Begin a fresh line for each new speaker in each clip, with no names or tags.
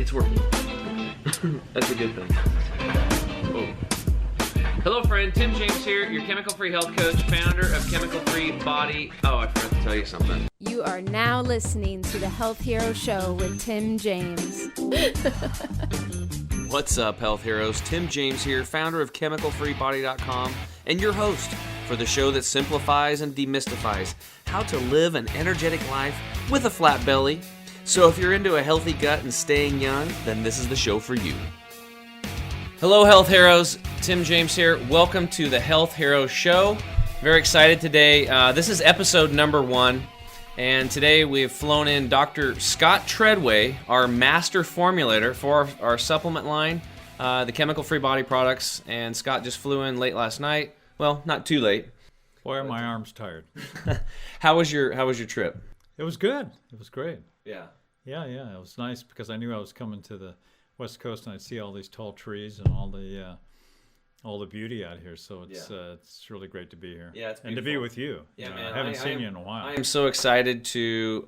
it's working. That's a good thing. Oh. Hello, friend. Tim James here, your chemical-free health coach, founder of Chemical Free Body. Oh, I forgot to tell you something.
You are now listening to the Health Hero Show with Tim James.
What's up, health heroes? Tim James here, founder of ChemicalFreeBody.com, and your host for the show that simplifies and demystifies how to live an energetic life with a flat belly. So if you're into a healthy gut and staying young, then this is the show for you. Hello, health heroes. Tim James here. Welcome to the Health Hero Show. Very excited today. This is episode number 1. And today we have flown in Dr. Scott Treadway, our master formulator for our supplement line, the Chemical Free Body products. And Scott just flew in late last night. Well, not too late.
Boy, are my arms tired.
How was your trip?
It was good. It was great.
Yeah.
Yeah. It was nice because I knew I was coming to the West Coast and I'd see all these tall trees and all the beauty out here. So it's really great to be here.
Yeah, it's beautiful.
And to be with you.
Yeah, man.
I haven't seen you in a while.
I am so excited to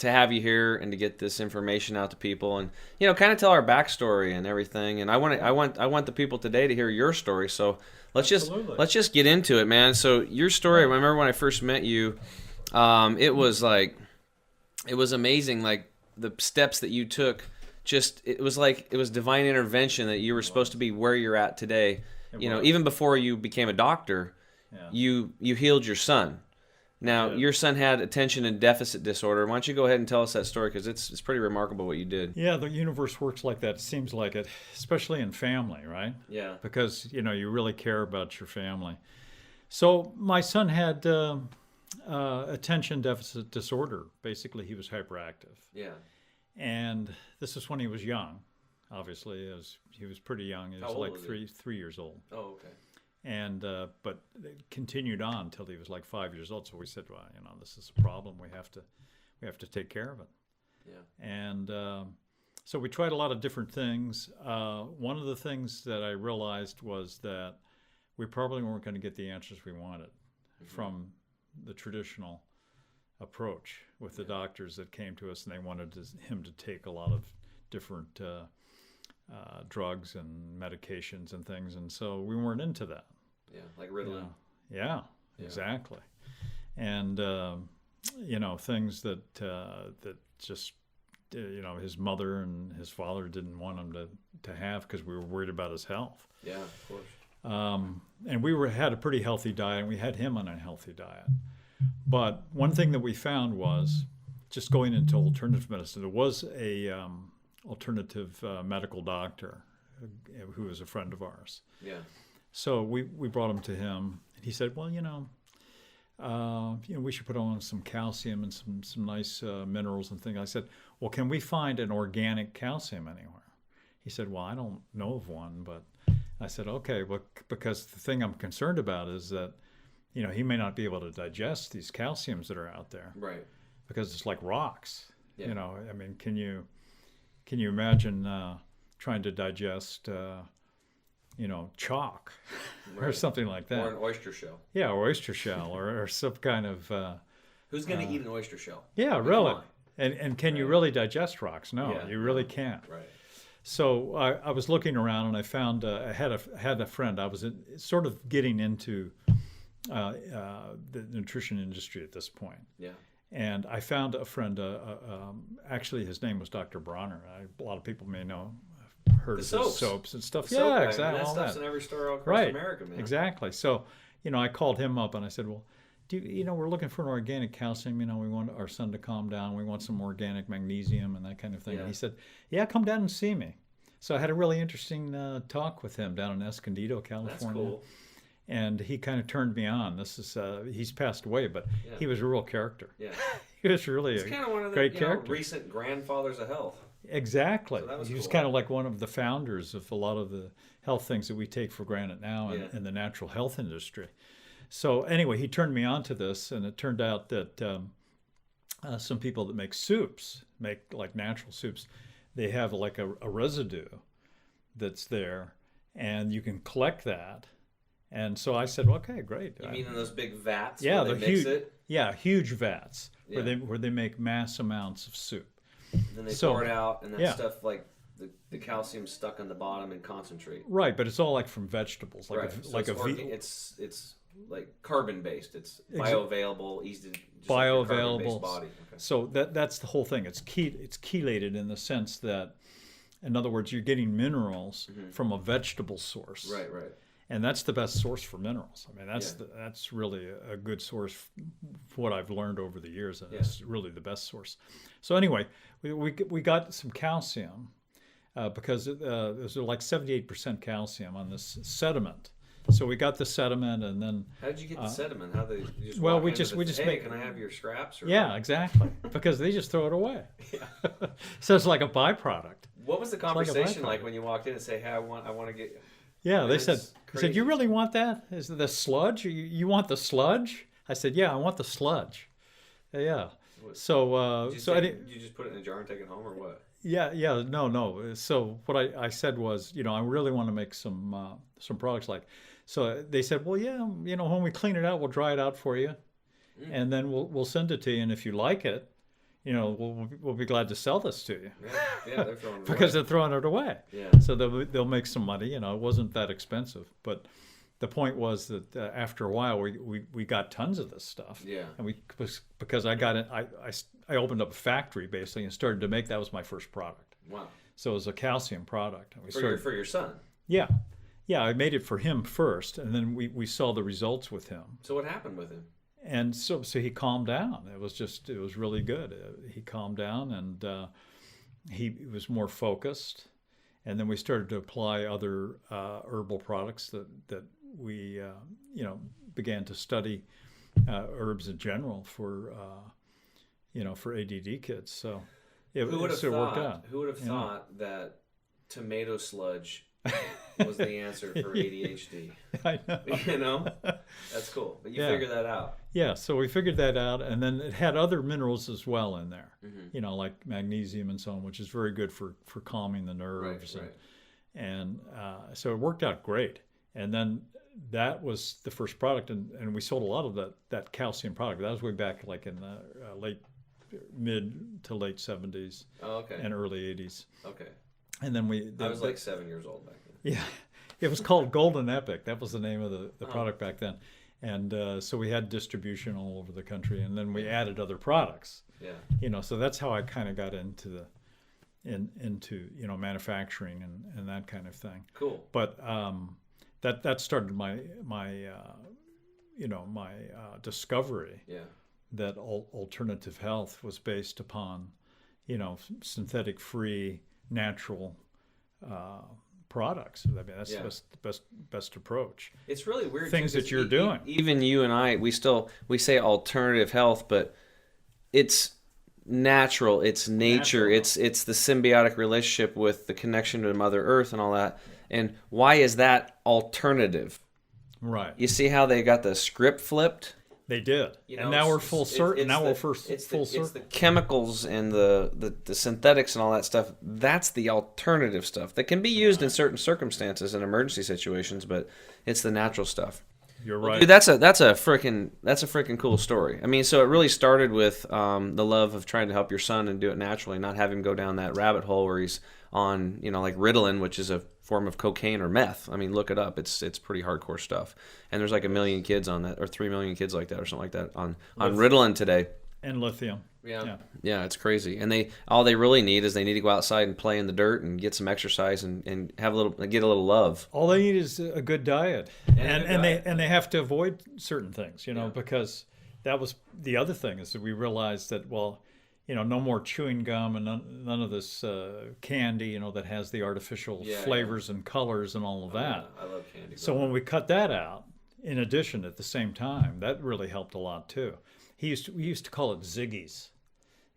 have you here and to get this information out to people and kind of tell our backstory and everything. And I want the people today to hear your story. So let's just get into it, man. So your story. I remember when I first met you. It was amazing. Like the steps that you took. It was divine intervention that you were supposed to be where you're at today. Even before you became a doctor, you healed your son. Now, your son had attention and deficit disorder. Why don't you go ahead and tell us that story, because it's pretty remarkable what you did.
Yeah, the universe works like that. It seems like it, especially in family, right?
Yeah.
Because, you really care about your family. So my son had attention deficit disorder. Basically, he was hyperactive.
Yeah.
And this is when he was young, obviously. He was pretty young. He was like 3 years old.
Oh, okay.
And but it continued on until he was like 5 years old. So we said, well, this is a problem. We have to take care of it.
Yeah.
And so we tried a lot of different things. One of the things that I realized was that we probably weren't going to get the answers we wanted from the traditional approach with the doctors that came to us, and they wanted him to take a lot of different drugs and medications and things, and so we weren't into that.
Yeah, like Ritalin.
Yeah, exactly. And things that just his mother and his father didn't want him to have because we were worried about his health.
Yeah, of course.
And we had a pretty healthy diet, and we had him on a healthy diet. But one thing that we found was, just going into alternative medicine, there was a alternative medical doctor who was a friend of ours.
Yeah. So
we brought him to him, and he said, well, we should put on some calcium and some nice minerals and things. I said, well, can we find an organic calcium anywhere? He said, well, I don't know of one, but I said, okay, well, because the thing I'm concerned about is that he may not be able to digest these calciums that are out there.
Right.
Because it's like rocks.
Yeah.
Can you imagine trying to digest, chalk or something like that?
Or an oyster shell.
Yeah, oyster shell or some kind of...
Who's going to eat an oyster shell?
Yeah, really. And can you really digest rocks? No, you really can't.
Right.
So I was looking around, and I found I had a friend. I was sort of getting into the nutrition industry at this point.
Yeah.
And I found a friend, actually his name was Dr. Bronner. A lot of people may know, heard of his soaps and stuff. Yeah, exactly.
That
all
stuff's in every store all across America, man.
Exactly. So, I called him up and I said, well, we're looking for an organic calcium. We want our son to calm down. We want some organic magnesium and that kind of thing.
Yeah.
And he said, yeah, come down and see me. So I had a really interesting talk with him down in Escondido, California.
That's cool.
And he kind of turned me on. This is he's passed away, but he was a real character.
Yeah,
he was really
He's kind of one of the
great character.
Recent grandfathers of health.
Exactly.
So
he was
cool.
kind of like one of the founders of a lot of the health things that we take for granted now in the natural health industry. So anyway, he turned me on to this, and it turned out that some people that make soups, make like natural soups, they have like a residue that's there, and you can collect that. And so I said, well, okay, great.
You mean in those big vats?
Yeah,
where they mix
huge.
it?
Yeah, huge vats where they make mass amounts of soup.
Then they
So,
pour it out, and that
yeah.
stuff like the calcium's stuck on the bottom and concentrate.
Right, but it's all like from vegetables, like
Right.
a,
So
like
it's,
a ve-
it's like carbon based. It's bioavailable, easy to just like your carbon-based
bioavailable.
body. Okay.
So that's the whole thing. It's chelated in the sense that, in other words, you're getting minerals from a vegetable source.
Right. Right.
And that's the best source for minerals. I mean, that's
Yeah.
that's really a good source for what I've learned over the years, and
Yeah.
it's really the best source. So anyway, we got some calcium because there's like 78% calcium on this sediment. So we got the sediment, and then
How did you get the sediment? How they you just
well,
walk
we
in
just-
with
we
it,
just
hey,
make-
can I have your scraps? Or
yeah, exactly, because they just throw it away. So it's like a byproduct.
What was the
like a
conversation
byproduct.
like when you walked in and say, "Hey, I want to get"?
Yeah, they
It's
said,
crazy.
"You really want that? Is it the sludge? You want the sludge?" I said, "Yeah, I want the sludge." Yeah. So
Did you,
so I didn't.
you just put it in a jar and take it home, or what?
Yeah, no. So what I said was, I really want to make some products like. So they said, well, yeah, when we clean it out, we'll dry it out for you, and then we'll send it to you, and if you like it, we'll be glad to sell this to you.
Yeah, they're throwing it
Because
away.
they're throwing it away.
Yeah.
So they'll make some money. It wasn't that expensive, but the point was that after a while we got tons of this stuff.
Yeah.
And because I got it, I opened up a factory basically and started to make. That was my first product.
Wow.
So it was a calcium product. And
For your son.
yeah. I made it for him first, and then we saw the results with him.
So what happened with him?
And so he calmed down. It was really good. He calmed down, and he was more focused. And then we started to apply other herbal products that we began to study herbs in general for ADD kids. So it worked out.
Who would have thought that tomato sludge was the answer for ADHD?
I know.
That's cool. But you
Yeah.
figured that out.
Yeah, so we figured that out, and then it had other minerals as well in there,
Mm-hmm.
like magnesium and so on, which is very good for calming the nerves.
Right.
And so it worked out great. And then that was the first product, and we sold a lot of that calcium product. That was way back like in the mid to late 70s
Oh, okay.
and early 80s.
Okay.
And then
I was like 7 years old back then.
yeah, it was called Golden Epic. That was the name of the product back then. And so we had distribution all over the country, and then we added other products.
Yeah.
So that's how I kind of got into manufacturing and that kind of thing.
Cool.
But that started my discovery
Yeah.
that alternative health was based upon synthetic free natural products. I mean, that's
Yeah.
the best approach.
It's really weird.
Things
too, 'cause
that you're doing.
Even you and I, we say alternative health, but it's natural. It's nature.
Natural.
It's the symbiotic relationship with the connection to Mother Earth and all that. And why is that alternative?
Right.
You see how they got the script flipped?
They did.
You know,
And now we're
it's-
full circle.
it's
Now
the-
we're full
It's
circle.
the chemicals and the synthetics and all that stuff. That's the alternative stuff that can be used in certain circumstances in emergency situations, but it's the natural stuff.
You're
Well,
right.
dude, that's a freaking cool story. I mean, so it really started with the love of trying to help your son and do it naturally, not have him go down that rabbit hole where he's on, like Ritalin, which is a form of cocaine or meth. I mean, look it up. It's pretty hardcore stuff. And there's like 1 million kids on that, or 3 million kids like that, or something like that on Ritalin today.
And lithium.
Yeah, it's crazy. And all they really need is they need to go outside and play in the dirt and get some exercise and get a little love.
All they need is a good diet, and they have to avoid certain things, because that was the other thing is that we realized that no more chewing gum and none of this candy, that has the artificial flavors and colors and all of that.
Yeah, I love candy.
So when we cut that out, in addition, at the same time, that really helped a lot too. We used to call it Ziggies.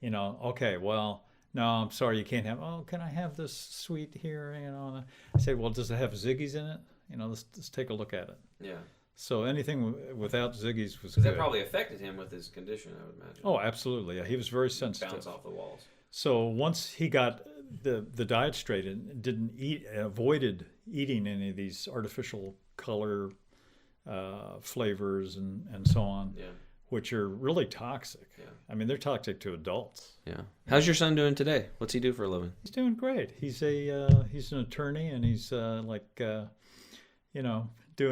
Okay, well, no, I'm sorry, you can't have. Oh, can I have this sweet here? And I say, well, does it have Ziggies in it? Let's take a look at it.
Yeah.
So anything without Ziggies was
Because
good.
that probably affected him with his condition, I would imagine.
Oh, absolutely. Yeah, he was very sensitive.
Bounce off the walls.
So once he got the diet straight and avoided eating any of these artificial color flavors and so on,
Yeah.
which are really toxic.
Yeah.
I mean, they're toxic to adults.
Yeah. How's your son doing today? What's he do for a living?
He's doing great. He's an attorney, and he's doing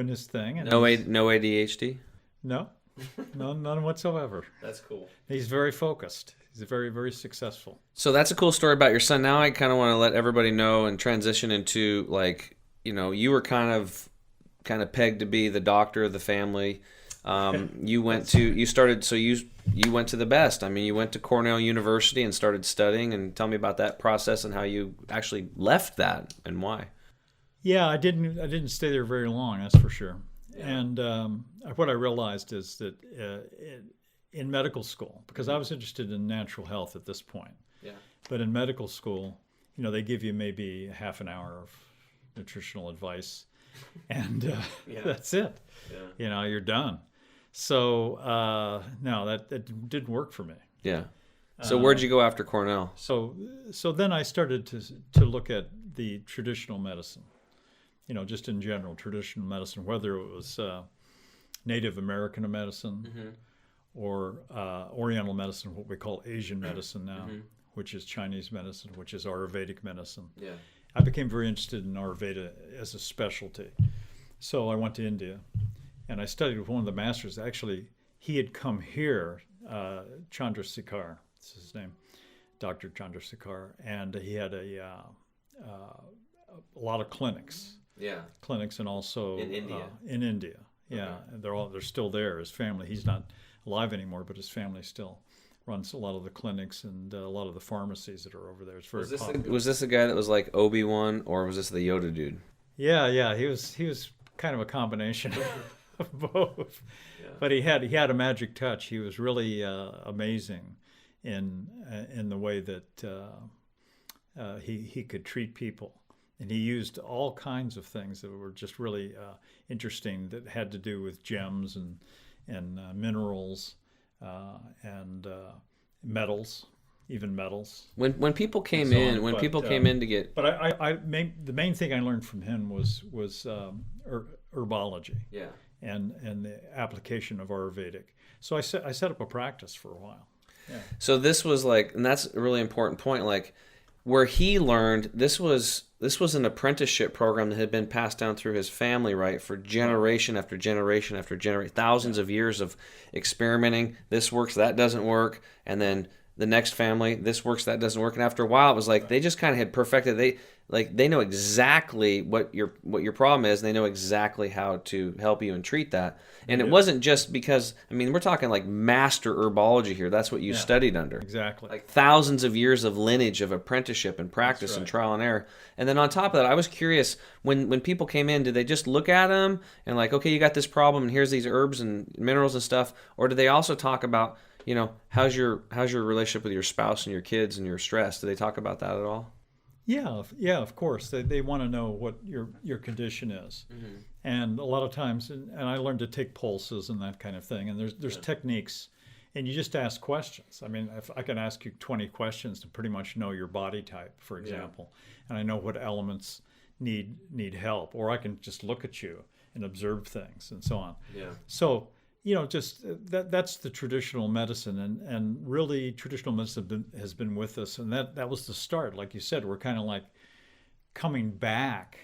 his thing. And
No ADHD?
No, none whatsoever.
That's cool.
He's very focused. He's very, very successful.
So that's a cool story about your son. Now I kind of want to let everybody know and transition into, like, you were kind of pegged to be the doctor of the family. You went to the best. I mean, you went to Cornell University and started studying. And tell me about that process and how you actually left that and why.
Yeah, I didn't stay there very long. That's for sure.
Yeah.
And what I realized is that in medical school, because I was interested in natural health at this point.
Yeah.
But in medical school, they give you maybe half an hour of nutritional advice, and that's it.
Yeah.
You're done. So no, that didn't work for me.
Yeah. So where'd you go after Cornell?
So then I started to look at the traditional medicine, just in general, traditional medicine, whether it was Native American medicine or Oriental medicine, what we call Asian medicine now, which is Chinese medicine, which is Ayurvedic medicine.
Yeah.
I became very interested in Ayurveda as a specialty. So I went to India, and I studied with one of the masters. Actually, he had come here, Chandrasekhar, that's his name, Dr. Chandrasekhar, and he had a lot of clinics.
Yeah.
Clinics, and also
in India.
In India, yeah,
Okay.
they're still there. His family, he's not alive anymore, but his family still runs a lot of the clinics and a lot of the pharmacies that are over there. It's very popular.
Was this the guy that was like Obi-Wan, or was this the Yoda dude?
Yeah, he was kind of a combination of both.
Yeah.
But he had a magic touch. He was really amazing in the way that he could treat people. And he used all kinds of things that were just really interesting, that had to do with gems and minerals and metals, even metals.
When people came
So
in,
on,
when
but,
people came in to get,
But the main thing I learned from him was herbology.
Yeah.
And the application of Ayurvedic. So I set up a practice for a while. Yeah.
So this was like, and that's a really important point, like where he learned, this was an apprenticeship program that had been passed down through his family, right, for generation after generation after generation, thousands of years of experimenting. This works, that doesn't work, and then the next family, this works, that doesn't work, and after a while, it was like they just kind of had perfected. They know exactly what your problem is, and they know exactly how to help you and treat that. And it wasn't just because, I mean, we're talking like master herbology here. That's what you studied under.
Exactly.
Like thousands of years of lineage of apprenticeship and practice and trial and error. And then on top of that, I was curious, when people came in, did they just look at them and like, okay, you got this problem, and here's these herbs and minerals and stuff, or did they also talk about, how's your relationship with your spouse and your kids and your stress? Do they talk about that at all?
Yeah, of course. They want to know what your condition is. Mm-hmm. And a lot of times, and I learned to take pulses and that kind of thing. And there's techniques, and you just ask questions. I mean, if I can ask you 20 questions to pretty much know your body type, for example, and I know what elements need help, or I can just look at you and observe things and so on. Yeah. So, just that's the traditional medicine, and really traditional medicine has been with us, and that was the start. Like you said, we're kind of like coming back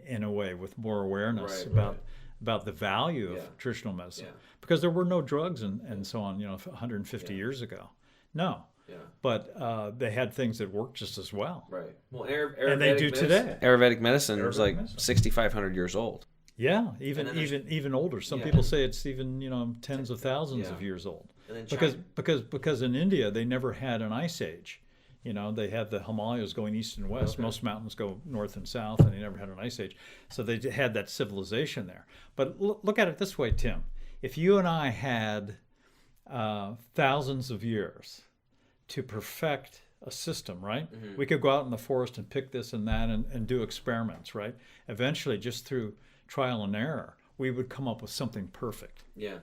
in a way with more awareness about the value of traditional medicine, because there were no drugs and so on, 150 years ago. No. Yeah. But they had things that worked just as well.
Right. Well,
and they do today.
Ayurvedic medicine was like 6,500 years old.
Yeah, even older. Some people say it's even tens of thousands of years old. Because in India they never had an ice age. They had the Himalayas going east and west. Okay. Most mountains go north and south, and they never had an ice age. So they had that civilization there. But look at it this way, Tim. If you and I had thousands of years to perfect a system, right? Mm-hmm. We could go out in the forest and pick this and that and do experiments, right? Eventually, just through trial and error, we would come up with something perfect. Yeah.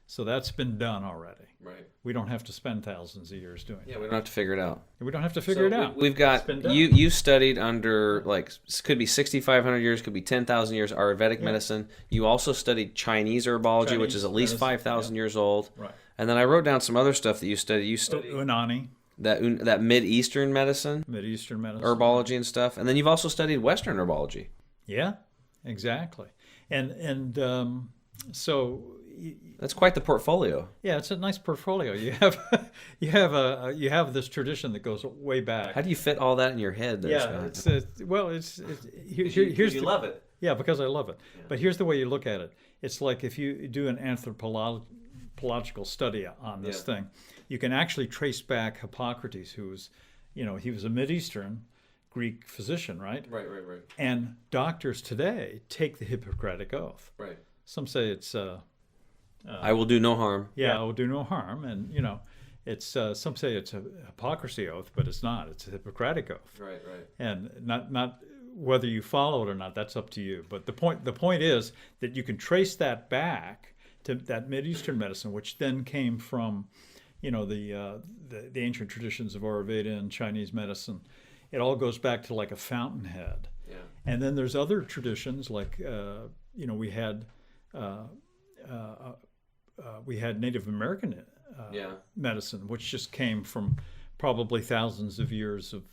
So that's been done already. Right. We don't have to spend thousands of years doing it.
Yeah, we don't have to figure it out.
We don't have to figure it out.
We've got, you studied under, like, could be 6,500 years, could be 10,000 years, Ayurvedic medicine. You also studied Chinese herbology, which is at least 5,000 years old. Right. And then I wrote down some other stuff that you studied. You studied
Unani,
that Mid-Eastern medicine,
Mid-Eastern medicine.
herbology and stuff. And then you've also studied Western herbology.
Yeah, exactly. And so
That's quite the portfolio.
yeah, it's a nice portfolio. You have this tradition that goes way back.
How do you fit all that in your head there,
Yeah,
Scott?
here's
you love it.
Yeah, because I love it. But here's the way you look at it. It's like if you do an anthropological study on this thing, you can actually trace back Hippocrates, who was, he was a Mid-Eastern Greek physician, right?
Right.
And doctors today take the Hippocratic Oath.
Right.
Some say it's
I will do no harm.
I will do no harm, and it's some say it's a hypocrisy oath, but it's not. It's a Hippocratic Oath.
Right.
And not whether you follow it or not, that's up to you. But the point is that you can trace that back to that Mid-Eastern medicine, which then came from, the ancient traditions of Ayurveda and Chinese medicine. It all goes back to like a fountainhead.
Yeah.
And then there's other traditions like we had Native American medicine, which just came from probably thousands of years of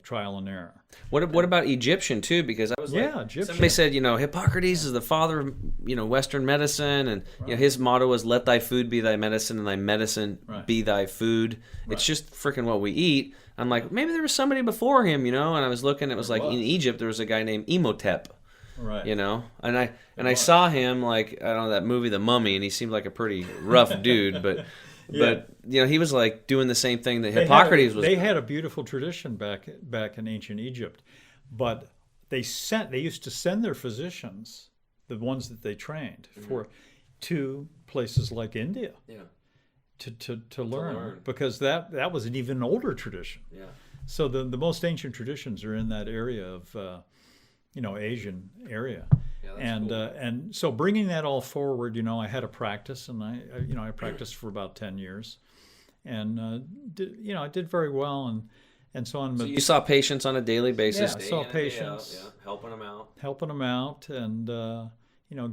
trial and error.
What about Egyptian too? Because I was
Egyptian.
Somebody said, Hippocrates is the father of, Western medicine, and his motto was "Let thy food be thy medicine, and thy medicine be thy food." It's just freaking what we eat. I'm like, maybe there was somebody before him, and I was looking. It was like in Egypt there was a guy named Imhotep.
Right.
And I saw him like, I don't know, that movie The Mummy, and he seemed like a pretty rough dude, but he was like doing the same thing that Hippocrates was.
They had a beautiful tradition back in ancient Egypt, but they used to send their physicians, the ones that they trained, to places like India. Yeah. To learn, because that was an even older tradition. Yeah. So the most ancient traditions are in that area of Asian area. Yeah, that's cool. And so bringing that all forward, I had a practice, and I practiced for about 10 years, and I did very well, and so on.
So you saw patients on a daily basis.
Yeah, I saw patients,
helping them out,
and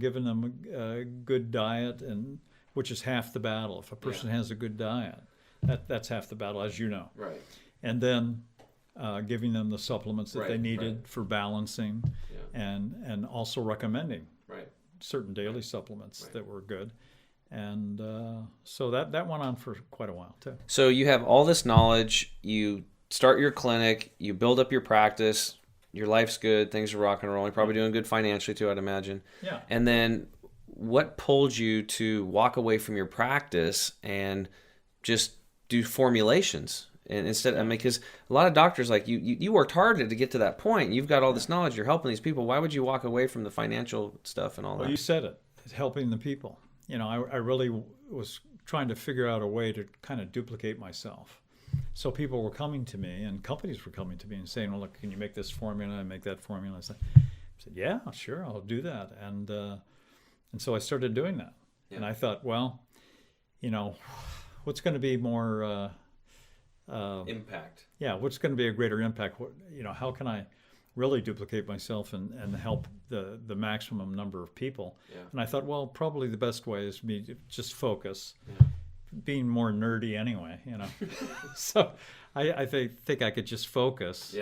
giving them a good diet, and which is half the battle. If a person has a good diet, that's half the battle, as you know. Right. And then giving them the supplements that they needed for balancing, and also recommending certain daily supplements that were good. And so that went on for quite a while too.
So you have all this knowledge, you start your clinic, you build up your practice, your life's good, things are rock and roll, you're probably doing good financially too, I'd imagine. Yeah. And then what pulled you to walk away from your practice and just do formulations? And instead, because a lot of doctors, like you worked hard to get to that point. You've got all this knowledge. You're helping these people. Why would you walk away from the financial stuff and all that?
Well, you said it. It's helping the people. I really was trying to figure out a way to kind of duplicate myself. So people were coming to me, and companies were coming to me and saying, "Well, look, can you make this formula and make that formula?" I said, "Yeah, sure, I'll do that." And so I started doing that. Yeah. And I thought, well, what's going to be more
impact?
Yeah, what's going to be a greater impact? How can I really duplicate myself and help the maximum number of people? Yeah. And I thought, well, probably the best way is me to just focus. Yeah. Being more nerdy anyway, So I think I could just focus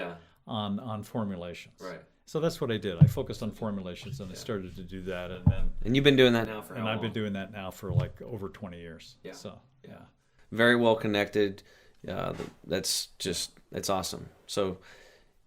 on formulations. Right. So that's what I did. I focused on formulations, and I started to do that,
and you've been doing that now for how long?
I've been doing that now for like over 20 years. Yeah. So
very well connected. That's awesome. So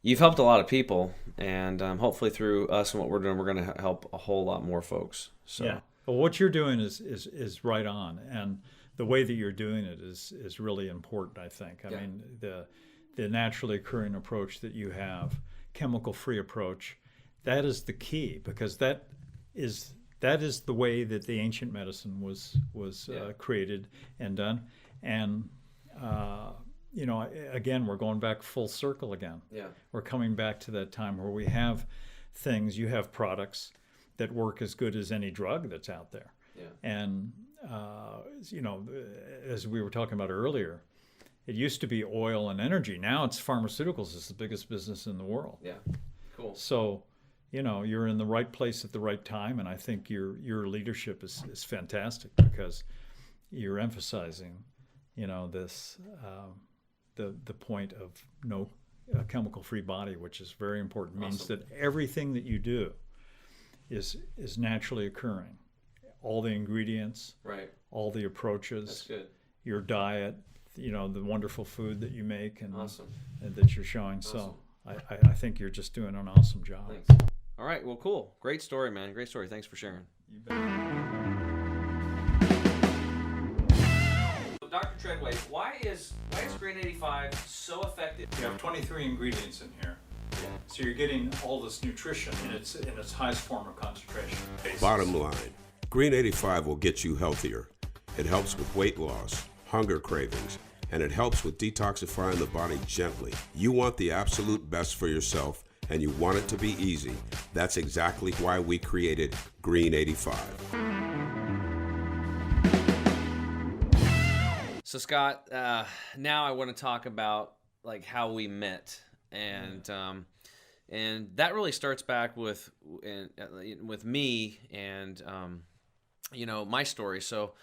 you've helped a lot of people, and hopefully through us and what we're doing, we're going to help a whole lot more folks. So.
Yeah. Well, what you're doing is right on, and the way that you're doing it is really important, I think. I mean, the naturally occurring approach that you have, chemical-free approach, that is the key, because that is the way that the ancient medicine was created and done. And again, we're going back full circle again. Yeah. We're coming back to that time where we have things, you have products that work as good as any drug that's out there. Yeah. And as we were talking about earlier, it used to be oil and energy. Now it's pharmaceuticals. It's the biggest business in the world. Yeah, cool. So, you're in the right place at the right time, and I think your leadership is fantastic, because, you're emphasizing, this the point of no chemical-free body, which is very important. Means
Awesome.
that everything that you do is naturally occurring. All the ingredients,
Right.
all the approaches,
That's good.
your diet, the wonderful food that you make and
Awesome.
that you're showing.
Awesome.
So I think you're just doing an awesome job.
Thanks. All right. Well, cool. Great story, man. Great story. Thanks for sharing.
You bet.
Dr. Treadway, why is Green 85 so effective?
You have 23 ingredients in here, so you're getting all this nutrition in its highest form of concentration.
Bottom line, Green 85 will get you healthier. It helps with weight loss, hunger cravings, and it helps with detoxifying the body gently. You want the absolute best for yourself, and you want it to be easy. That's exactly why we created Green 85.
So Scott, now I want to talk about like how we met, and that really starts back with me and my story. So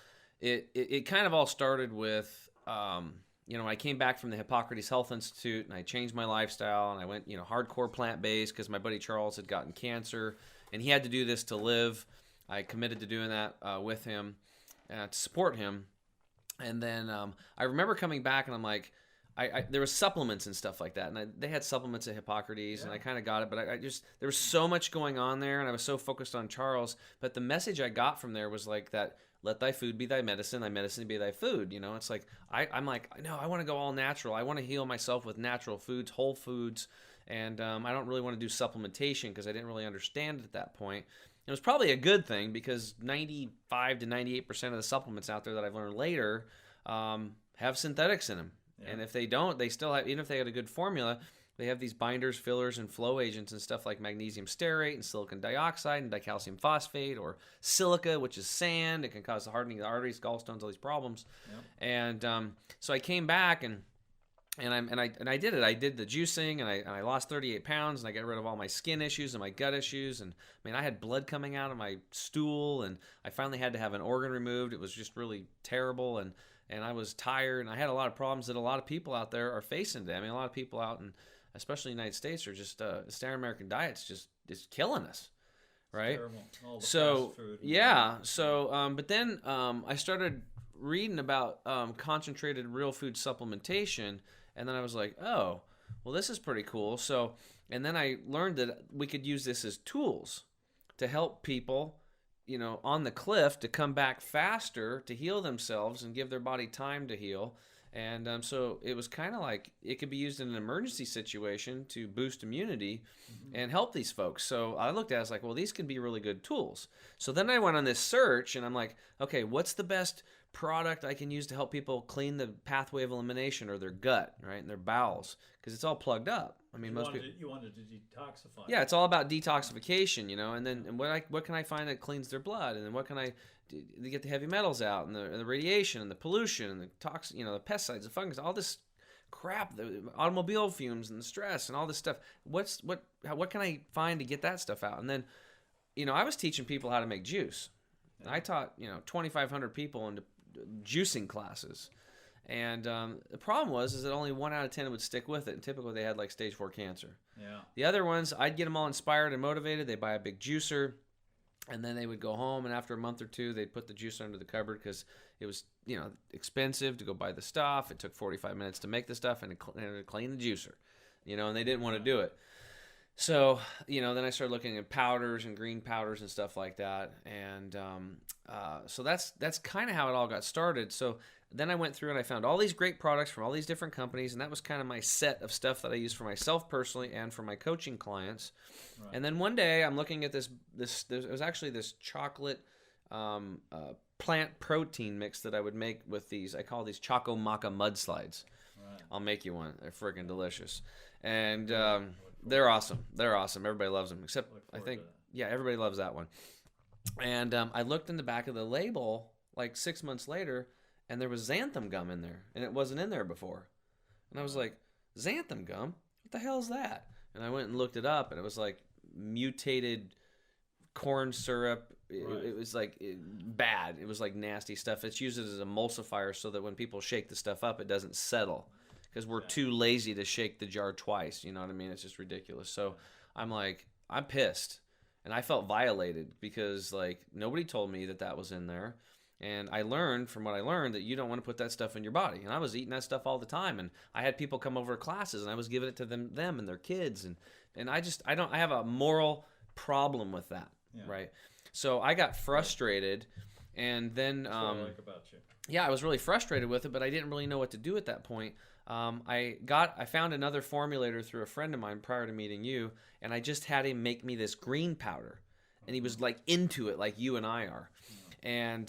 it kind of all started with I came back from the Hippocrates Health Institute and I changed my lifestyle and I went hardcore plant-based because my buddy Charles had gotten cancer and he had to do this to live. I committed to doing that with him to support him. And then I remember coming back and I'm like, there was supplements and stuff like that. And they had supplements at Hippocrates and I kind of got it. But there was so much going on there and I was so focused on Charles. But the message I got from there was like that, let thy food be thy medicine be thy food. It's like, I'm like, no, I want to go all natural. I want to heal myself with natural foods, whole foods. And I don't really want to do supplementation because I didn't really understand it at that point. It was probably a good thing because 95 to 98% of the supplements out there that I've learned later have synthetics in them. Yeah. And if they don't, they still have, even if they had a good formula, they have these binders, fillers, and flow agents and stuff like magnesium stearate and silicon dioxide and dicalcium phosphate or silica, which is sand. It can cause the hardening of the arteries, gallstones, all these problems. Yep. And so I came back and I did it. I did the juicing, and I lost 38 pounds, and I got rid of all my skin issues and my gut issues. And I had blood coming out of my stool, and I finally had to have an organ removed. It was just really terrible, and I was tired, and I had a lot of problems that a lot of people out there are facing today. A lot of people out in, especially in the United States, are just standard American diet's just killing us, right?
All the
so
fast food
yeah, so but then I started reading about concentrated real food supplementation. And then I was like, oh, well, this is pretty cool. So, and then I learned that we could use this as tools to help people, on the cliff to come back faster, to heal themselves and give their body time to heal. And so it was kind of like it could be used in an emergency situation to boost immunity and help these folks. So I looked at it, I was like, well, these can be really good tools. So then I went on this search and I'm like, okay, what's the best product I can use to help people clean the pathway of elimination or their gut, right, and their bowels, because it's all plugged up.
You wanted to detoxify.
Yeah, it's all about detoxification, and then what can I find that cleans their blood, and then what can I do to get the heavy metals out, and the radiation, and the pollution, and the toxin, the pesticides, the fungus, all this crap, the automobile fumes, and the stress, and all this stuff. What can I find to get that stuff out? And then, I was teaching people how to make juice. Yeah. I taught 2,500 people into juicing classes, and the problem is that only 1 out of 10 would stick with it, and typically they had like stage 4 cancer.
Yeah.
The other ones, I'd get them all inspired and motivated. They buy a big juicer, and then they would go home, and after a month or two, they'd put the juicer under the cupboard because it was expensive to go buy the stuff. It took 45 minutes to make the stuff and to clean the juicer, and they didn't want to do it. So, then I started looking at powders and green powders and stuff like that. And so that's kind of how it all got started. So then I went through and I found all these great products from all these different companies. And that was kind of my set of stuff that I used for myself personally and for my coaching clients. Right. And then one day I'm looking at this it was actually this chocolate plant protein mix that I would make with these. I call these Choco Maca mudslides. Right. I'll make you one. They're freaking delicious. And they're awesome. They're awesome. Everybody loves them, except I think, everybody loves that one. And I looked in the back of the label like 6 months later, and there was xanthan gum in there, and it wasn't in there before. And I was like, xanthan gum? What the hell is that? And I went and looked it up, and it was like mutated corn syrup It was like bad. It was like nasty stuff. It's used as an emulsifier so that when people shake the stuff up, it doesn't settle because we're too lazy to shake the jar twice. You know what I mean? It's just ridiculous. So I'm like, I'm pissed. And I felt violated because like nobody told me that was in there. And I learned from what I learned that you don't want to put that stuff in your body. And I was eating that stuff all the time. And I had people come over to classes and I was giving it to them and their kids. And I have a moral problem with that. Yeah. Right. So I got frustrated and then,
That's what I like about you.
Yeah, I was really frustrated with it, but I didn't really know what to do at that point. I found another formulator through a friend of mine prior to meeting you, and I just had him make me this green powder, and he was like into it, like you and I are. And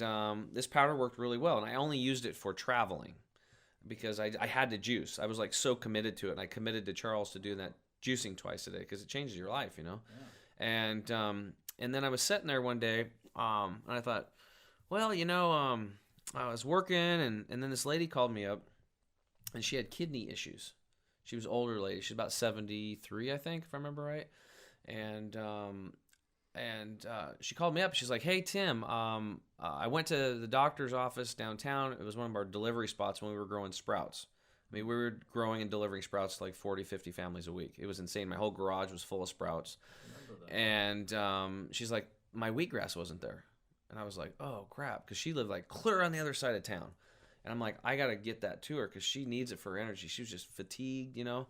this powder worked really well, and I only used it for traveling because I had to juice. I was like so committed to it, and I committed to Charles to do that juicing twice a day because it changes your life, you know. Yeah. And then I was sitting there one day, and I thought, well, you know, I was working, and then this lady called me up, and she had kidney issues. She was an older lady. She's about 73, I think, if I remember right. And she called me up. She's like, hey, Tim, I went to the doctor's office downtown. It was one of our delivery spots when we were growing sprouts. I mean, we were growing and delivering sprouts to like 40, 50 families a week. It was insane. My whole garage was full of sprouts. And she's like, my wheatgrass wasn't there. And I was like, oh, crap, because she lived like clear on the other side of town. And I'm like, I got to get that to her because she needs it for her energy. She was just fatigued, you know.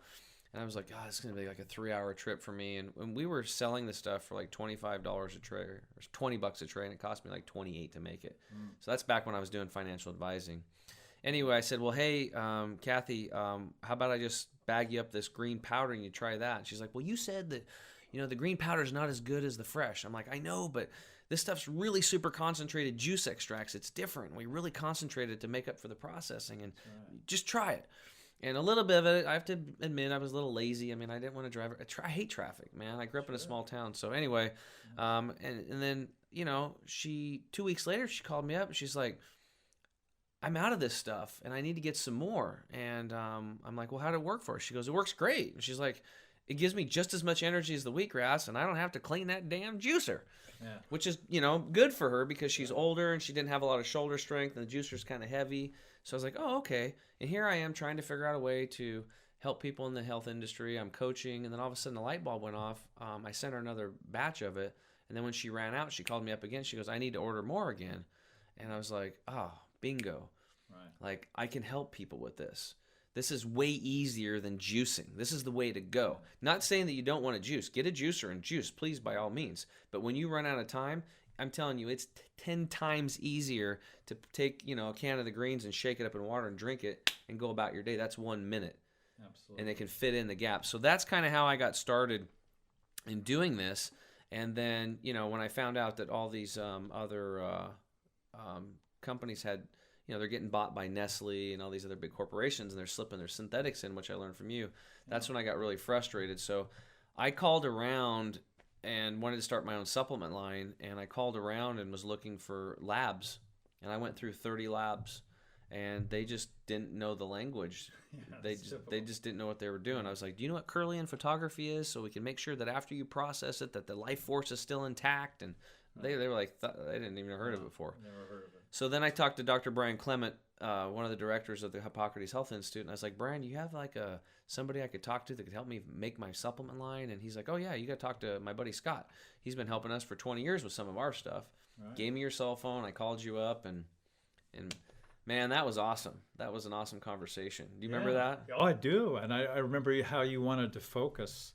And I was like, God, it's going to be like a 3-hour trip for me. And we were selling the stuff for like $25 a tray or $20 a tray, and it cost me like $28 to make it. So that's back when I was doing financial advising. Anyway, I said, well, hey, Kathy, how about I just bag you up this green powder and you try that? And she's like, well, you said that, you know, the green powder is not as good as the fresh. I'm like, I know, but this stuff's really super concentrated juice extracts. It's different. We really concentrated to make up for the processing, and just try it. And a little bit of it, I have to admit, I was a little lazy. I mean, I didn't want to drive. I hate traffic, man. I grew up in a small town. So anyway, and then, you know, 2 weeks later, she called me up and she's like, I'm out of this stuff and I need to get some more. And I'm like, well, how did it work for her? She goes, it works great. And she's like, it gives me just as much energy as the wheatgrass, and I don't have to clean that damn juicer. Yeah. Which is, you know, good for her because she's older and she didn't have a lot of shoulder strength, and the juicer's kind of heavy. So I was like, oh, okay. And here I am trying to figure out a way to help people in the health industry. I'm coaching, and then all of a sudden the light bulb went off. I sent her another batch of it, and then when she ran out, she called me up again. She goes, I need to order more again. And I was like, oh, bingo. Right. Like, I can help people with this. This is way easier than juicing. This is the way to go. Not saying that you don't want to juice. Get a juicer and juice, please, by all means. But when you run out of time, I'm telling you, it's 10 times easier to take, you know, a can of the greens and shake it up in water and drink it and go about your day. That's 1 minute. Absolutely. And it can fit in the gap. So that's kind of how I got started in doing this. And then, you know, when I found out that all these other companies had, you know, they're getting bought by Nestle and all these other big corporations, and they're slipping their synthetics in, which I learned from you. That's when I got really frustrated. So I called around and wanted to start my own supplement line, and I called around and was looking for labs, and I went through 30 labs, and they just didn't know the language. Yeah, they just didn't know what they were doing. I was like, do you know what Kirlian photography is, so we can make sure that after you process it that the life force is still intact? And they were like, they didn't even heard of it before. Never heard of it. So then I talked to Dr. Brian Clement, one of the directors of the Hippocrates Health Institute, and I was like, Brian, do you have like somebody I could talk to that could help me make my supplement line? And he's like, oh yeah, you got to talk to my buddy Scott. He's been helping us for 20 years with some of our stuff. Right. Gave me your cell phone. I called you up, and man, that was awesome. That was an awesome conversation. Do you remember that?
Oh, I do. And I remember how you wanted to focus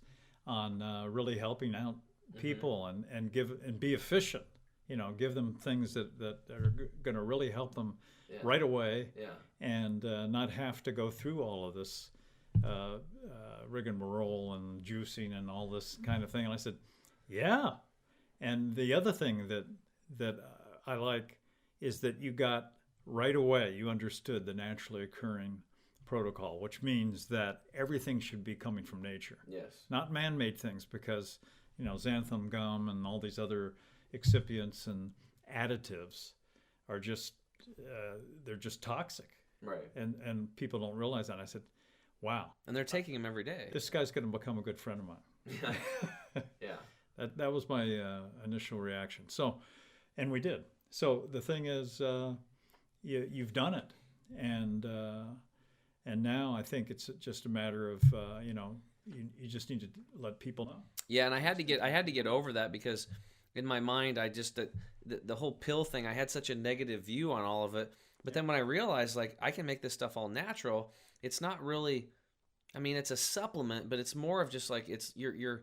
on really helping out people and be efficient. You know, give them things that are going to really help them right away, and not have to go through all of this rigmarole and juicing and all this kind of thing. And I said, yeah. And the other thing that I like is that you got right away, you understood the naturally occurring protocol, which means that everything should be coming from nature.
Yes.
Not man-made things, because, you know, xanthan gum and all these other excipients and additives are just they're just toxic,
right?
And people don't realize that. I said, wow.
And they're taking them every day.
This guy's going to become a good friend of mine.
Yeah.
That was my initial reaction. So And we did. So the thing is, you've done it, and now I think it's just a matter of you just need to let people know.
Yeah, and I had to get over that, because in my mind, I just the whole pill thing, I had such a negative view on all of it. But then when I realized, like, I can make this stuff all natural, it's not really, I mean, it's a supplement, but it's more of just like, it's you're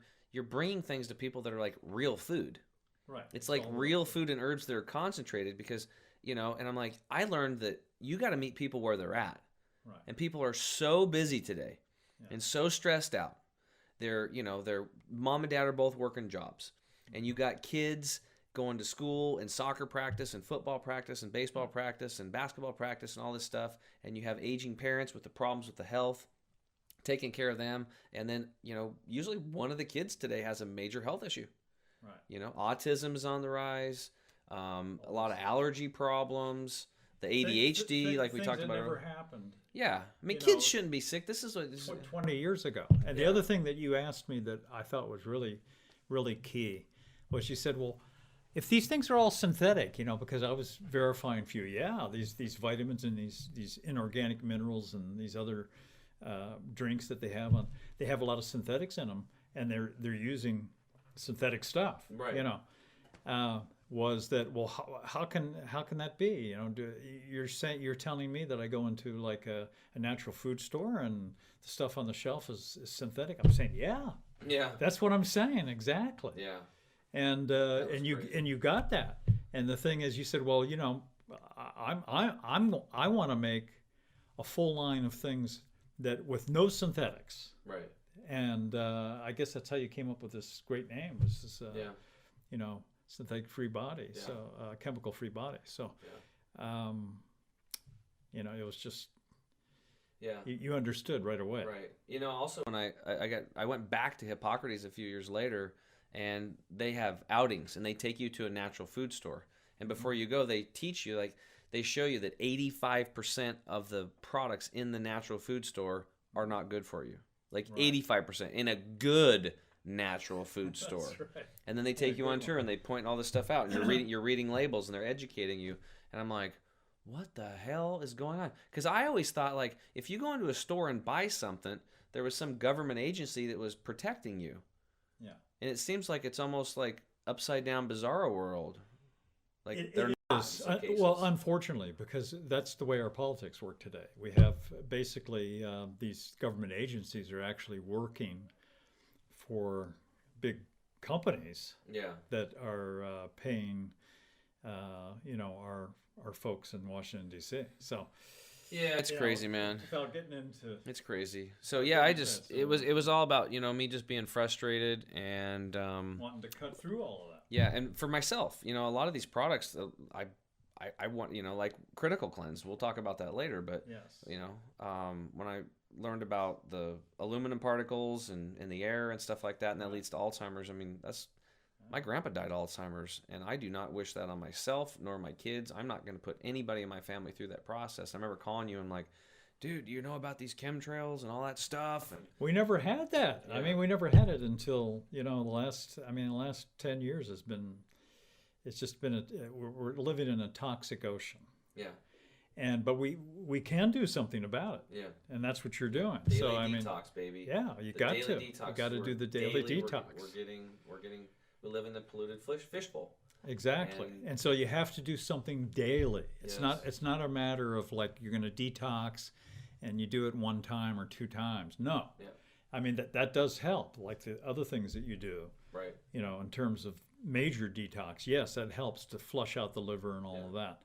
bringing things to people that are like real food.
Right.
It's like real food and herbs that are concentrated, because, and I'm like, I learned that you got to meet people where they're at.
Right.
And people are so busy today and so stressed out. Their mom and dad are both working jobs, and you got kids going to school and soccer practice and football practice and baseball practice and basketball practice and all this stuff. And you have aging parents with the problems with the health, taking care of them. And then, usually one of the kids today has a major health issue. Right. Autism is on the rise, a lot of allergy problems, the ADHD, like we talked about.
Never happened.
Yeah. I mean, kids shouldn't be sick. This is
20 years ago. And the other thing that you asked me that I thought was really, really key was, you said, well, if these things are all synthetic, because I was verifying for you, these vitamins and these inorganic minerals and these other drinks that they have a lot of synthetics in them, and they're using synthetic stuff.
Right.
Was that, well, how can that be? You're telling me that I go into like a natural food store and the stuff on the shelf is synthetic? I'm saying, yeah, that's what I'm saying, exactly.
Yeah.
And you got that. And the thing is, you said, well, I want to make a full line of things that with no synthetics.
Right.
And I guess that's how you came up with this great name. Was this, synthetic free body, so chemical free body. So, it was just, you understood right away.
Right. Also when I went back to Hippocrates a few years later, and they have outings, and they take you to a natural food store, and before you go, they teach you, like, they show you that 85% of the products in the natural food store are not good for you. Like 85% in a good natural food store.
Right.
And then they take you on tour and they point all this stuff out, and you're reading labels and they're educating you. And I'm like, what the hell is going on? Because I always thought, like, if you go into a store and buy something, there was some government agency that was protecting you. Yeah. And it seems like it's almost like upside down bizarro world. Like they're not.
Well, unfortunately, because that's the way our politics work today. We have basically these government agencies are actually working for big companies that are paying, our folks in Washington, D.C. So,
yeah, it's crazy, man.
Without getting into,
it's crazy. So yeah, it was all about me just being frustrated and
wanting to cut through all of that.
Yeah, and for myself, a lot of these products, I want, like Critical Cleanse. We'll talk about that later, but when I learned about the aluminum particles and in the air and stuff like that, and that leads to Alzheimer's. I mean, my grandpa died of Alzheimer's, and I do not wish that on myself nor my kids. I'm not going to put anybody in my family through that process. I remember calling you and like, dude, do you know about these chemtrails and all that stuff? And
we never had that. Yeah. I mean, we never had it until, the last 10 years it's just been, we're living in a toxic ocean.
Yeah.
But we can do something about it.
Yeah.
And that's what you're doing.
Daily detox, baby.
Yeah, you got to. You got to do the daily detox.
We live in the polluted fishbowl.
Exactly. And so you have to do something daily. It's not a matter of like you're going to detox and you do it one time or two times. No. Yeah. I mean, that does help, like the other things that you do.
Right.
In terms of major detox, yes, that helps to flush out the liver and all of that.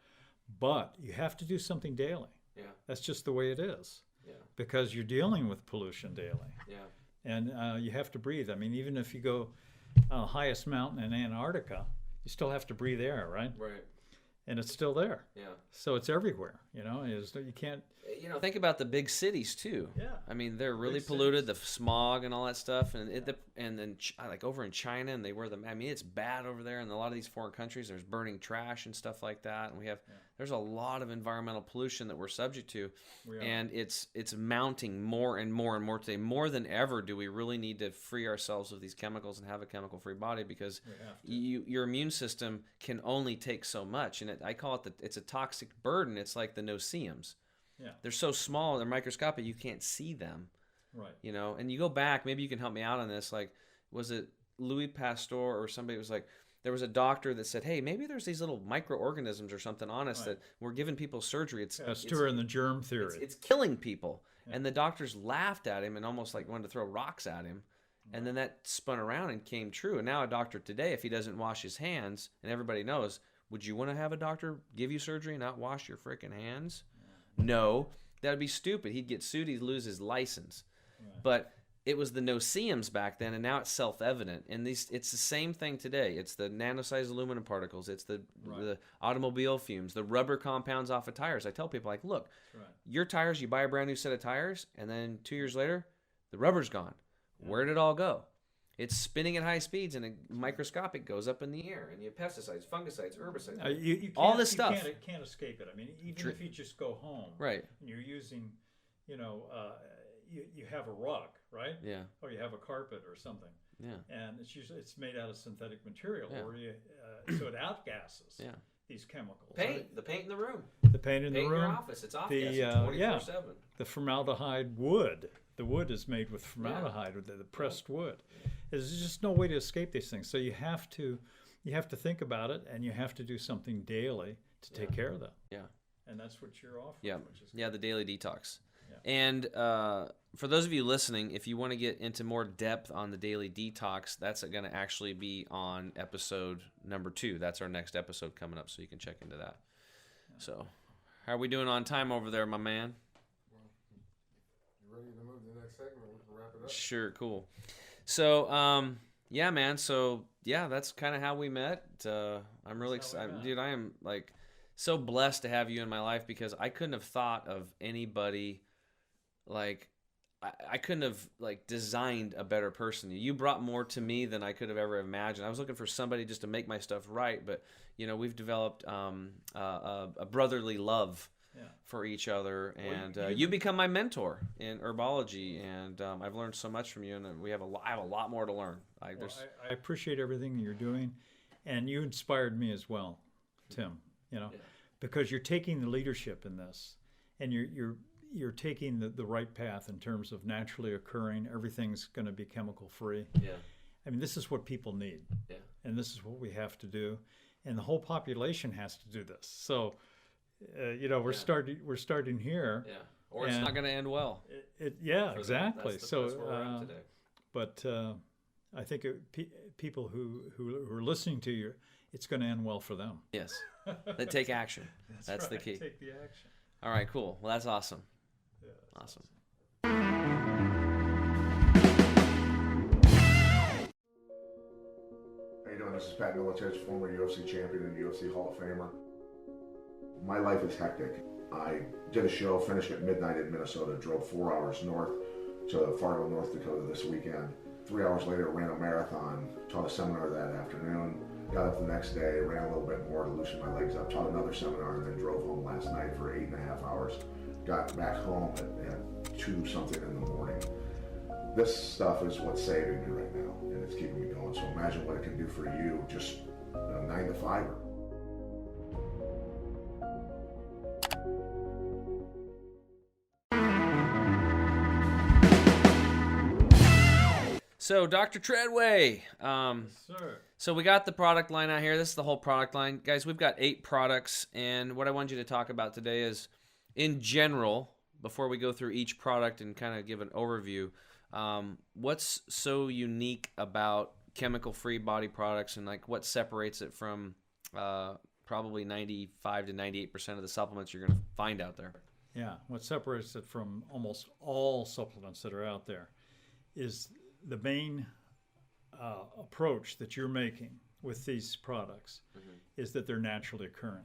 But you have to do something daily.
Yeah.
That's just the way it is.
Yeah.
Because you're dealing with pollution daily.
Yeah.
And you have to breathe. I mean, even if you go highest mountain in Antarctica, you still have to breathe air, right?
Right.
and it's still there.
Yeah.
So it's everywhere. You can't.
Think about the big cities too.
Yeah.
I mean, they're really
Big
polluted,
cities.
the smog and all that stuff, and then like over in China, and they wear them. I mean, it's bad over there, and a lot of these foreign countries, there's burning trash and stuff like that, and there's a lot of environmental pollution that we're subject to, and it's mounting more and more and more today. More than ever, do we really need to free ourselves of these chemicals and have a chemical-free body, because your immune system can only take so much, and I call it it's a toxic burden. It's like the no-see-ums.
Yeah.
They're so small, they're microscopic, you can't see them.
Right.
And you go back, maybe you can help me out on this. Like, was it Louis Pasteur or somebody was like, there was a doctor that said, hey, maybe there's these little microorganisms or something on us that we're giving people surgery.
Pasteur and the germ theory.
It's killing people. Yeah. And the doctors laughed at him and almost like wanted to throw rocks at him. And then that spun around and came true. And now a doctor today, if he doesn't wash his hands, and everybody knows, would you want to have a doctor give you surgery and not wash your freaking hands? No, that would be stupid. He'd get sued. He'd lose his license. Right. But it was the no-see-ums back then, and now it's self-evident. And it's the same thing today. It's the nano-sized aluminum particles. It's the automobile fumes, the rubber compounds off of tires. I tell people, like, look, your tires, you buy a brand new set of tires, and then 2 years later, the rubber's gone. Yeah. Where did it all go? It's spinning at high speeds, and a microscopic goes up in the air, and you have pesticides, fungicides, herbicides,
you
all this stuff.
You can't escape it. I mean, even if you just go home,
right?
And you're using, you have a rug, right?
Yeah.
Or you have a carpet or something.
Yeah.
And it's made out of synthetic material,
yeah.
or so it outgasses these chemicals.
The paint in the room.
The paint in the room.
In your office, it's off-gassing 24/7.
The formaldehyde wood. The wood is made with formaldehyde, with the pressed wood. There's just no way to escape these things. So you have to think about it, and you have to do something daily to take care of them. Yeah. And that's what you're offering.
Yeah. The daily detox. Yeah. And for those of you listening, if you want to get into more depth on the daily detox, that's going to actually be on episode number 2. That's our next episode coming up, so you can check into that. Yeah. So, how are we doing on time over there, my man?
You ready to move to the next segment? We can wrap it up.
Sure, cool. So, yeah, man. So, yeah, that's kind of how we met. I'm really excited. Dude, I am, like, so blessed to have you in my life, because I couldn't have thought of anybody, like, I couldn't have, like, designed a better person. You brought more to me than I could have ever imagined. I was looking for somebody just to make my stuff right, but, we've developed a brotherly love for each other, and you become my mentor in herbology, and I've learned so much from you, and I have a lot more to learn. I
appreciate everything you're doing, and you inspired me as well, Tim. Because you're taking the leadership in this, and you're taking the right path in terms of naturally occurring. Everything's going to be chemical free.
Yeah.
I mean, this is what people need.
Yeah.
And this is what we have to do, and the whole population has to do this. So. We're starting here.
Yeah. Or it's not going to end well.
Exactly.
That's where we're at today.
But I think people who are listening to you, it's going to end well for them.
Yes. They take action. That's
right.
The key.
Take the action.
All right, cool. Well, that's awesome.
Yeah,
awesome.
How you doing? This is Pat Miletich, former UFC champion and UFC Hall of Famer. My life is hectic. I did a show, finished at midnight in Minnesota, drove 4 hours north to Fargo, North Dakota this weekend. 3 hours later, ran a marathon, taught a seminar that afternoon, got up the next day, ran a little bit more to loosen my legs up, taught another seminar, and then drove home last night for 8.5 hours. Got back home at 2 something in the morning. This stuff is what's saving me right now, and it's keeping me going. So imagine what it can do for you, just 9 to 5-er.
So, Dr. Treadway,
Sir.
So we got the product line out here. This is the whole product line. Guys, we've got 8 products, and what I want you to talk about today is, in general, before we go through each product and kind of give an overview, what's so unique about chemical-free body products, and like what separates it from probably 95 to 98% of the supplements you're going to find out there?
Yeah, what separates it from almost all supplements that are out there is the main approach that you're making with these products is that they're naturally occurring.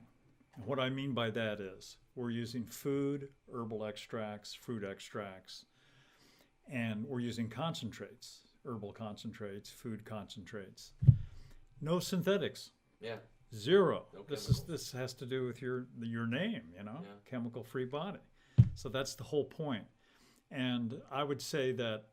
And what I mean by that is we're using food, herbal extracts, fruit extracts, and we're using concentrates, herbal concentrates, food concentrates. No synthetics.
Yeah.
Zero.
No
This has to do with your name, you know,
Yeah.
chemical-free body. So that's the whole point. And I would say that,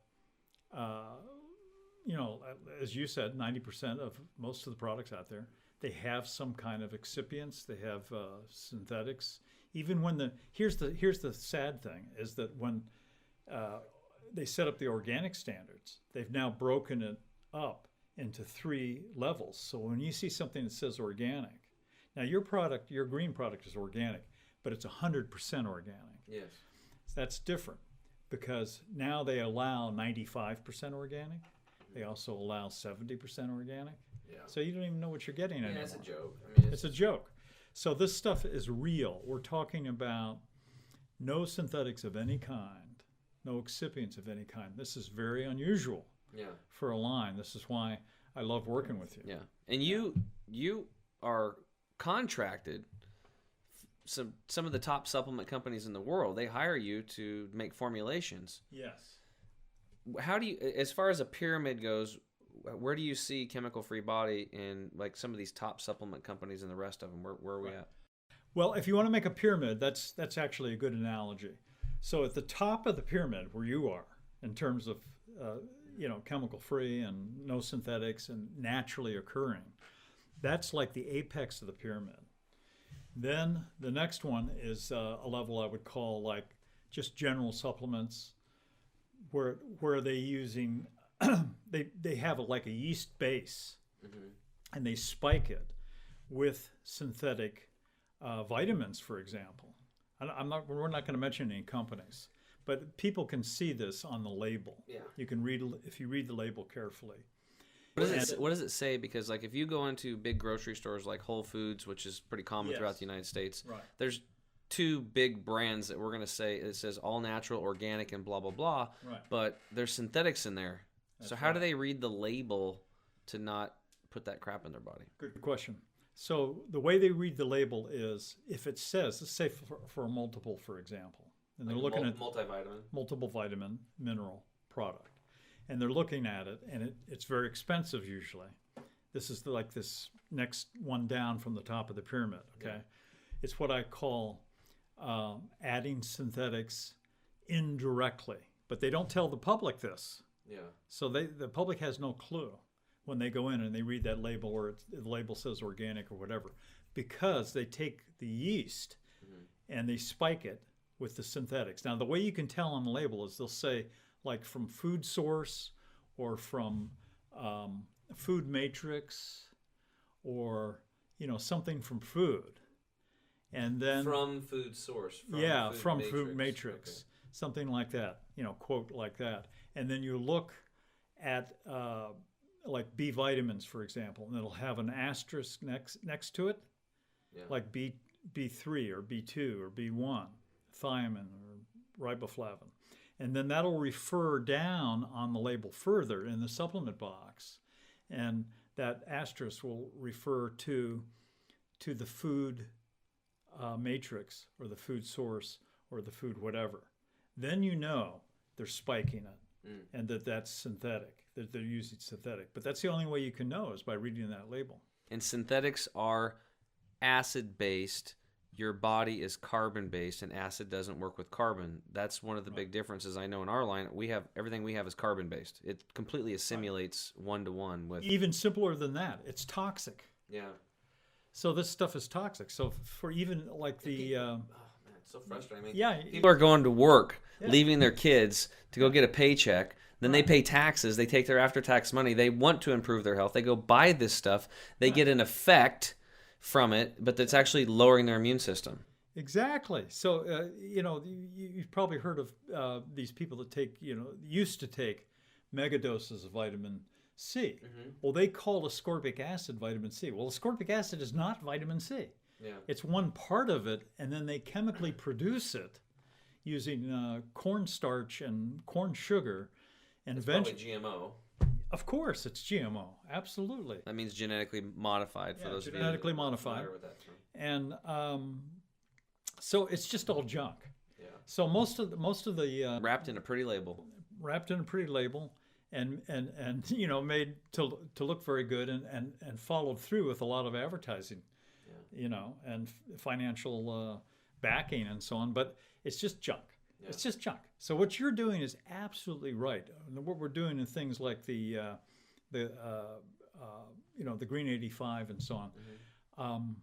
you know, as you said, 90% of most of the products out there, they have some kind of excipients. They have synthetics. Even when here's the sad thing is that when they set up the organic standards, they've now broken it up into 3 levels. So when you see something that says organic, now your green product is organic, but it's 100% organic.
Yes.
That's different because now they allow 95% organic. They also allow 70% organic.
Yeah.
So you don't even know what you're getting anymore.
It's a joke. I mean,
It's a joke. So this stuff is real. We're talking about no synthetics of any kind, no excipients of any kind. This is very unusual for a line. This is why I love working with you.
Yeah. And you are contracted. Some of the top supplement companies in the world, they hire you to make formulations.
Yes.
How do you, as far as a pyramid goes, where do you see Chemical Free Body in like some of these top supplement companies and the rest of them? Where are we at?
Well, if you want to make a pyramid, that's actually a good analogy. So at the top of the pyramid, where you are, in terms of you know, chemical free and no synthetics and naturally occurring, that's like the apex of the pyramid. Then the next one is a level I would call like just general supplements, where they using they have like a yeast base, and they spike it with synthetic vitamins, for example. We're not going to mention any companies, but people can see this on the label.
Yeah.
You can read if you read the label carefully.
What does it say? Because like if you go into big grocery stores like Whole Foods, which is pretty common throughout the United States, there's 2 big brands that we're going to say it says all natural, organic, and blah blah blah. But there's synthetics in there. So how do they read the label to not put that crap in their body?
Good question. So the way they read the label is if it says, let's say for a multiple, for example, and they're looking at multiple vitamin mineral product, and they're looking at it, and it's very expensive usually. This is like this next one down from the top of the pyramid. Okay, it's what I call adding synthetics indirectly, but they don't tell the public this.
Yeah.
So the public has no clue when they go in and they read that label where the label says organic or whatever, because they take the yeast and they spike it with the synthetics. Now, the way you can tell on the label is they'll say like from food source or from food matrix or, you know, something from food. And then
from food source.
From food matrix. Okay. Something like that, you know, quote like that. And then you look at like B vitamins, for example, and it'll have an asterisk next to it, like B3 or B2 or B1, thiamine or riboflavin. And then that'll refer down on the label further in the supplement box. And that asterisk will refer to the food matrix or the food source or the food whatever. Then you know they're spiking it and that's synthetic, that they're using synthetic. But that's the only way you can know is by reading that label. And
synthetics are acid-based. Your body is carbon-based, and acid doesn't work with carbon. That's one of the big differences I know in our line. Everything we have is carbon-based. It completely assimilates one-to-one with...
Even simpler than that, it's toxic.
Yeah.
So this stuff is toxic. So for even like the...
it's so frustrating.
People
are going to work, leaving their kids to go get a paycheck. Then they pay taxes. They take their after-tax money. They want to improve their health. They go buy this stuff. They get an effect from it, but that's actually lowering their immune system.
Exactly. So, you know, you've probably heard of these people that take, you know, used to take mega doses of vitamin C. Well, they call ascorbic acid vitamin C. Well, ascorbic acid is not vitamin C.
Yeah.
It's one part of it, and then they chemically produce it using cornstarch and corn sugar. And
it's probably GMO.
Of course, it's GMO. Absolutely.
That means genetically modified for those
genetically
of you
modified.
familiar with that term.
And so it's just all junk.
Yeah.
So most of the
Wrapped in a pretty label.
wrapped in a pretty label, and made to look very good, and followed through with a lot of advertising, and financial backing and so on. But it's just junk. Yeah. It's just junk. So what you're doing is absolutely right. What we're doing in things like the Green 85 and so on.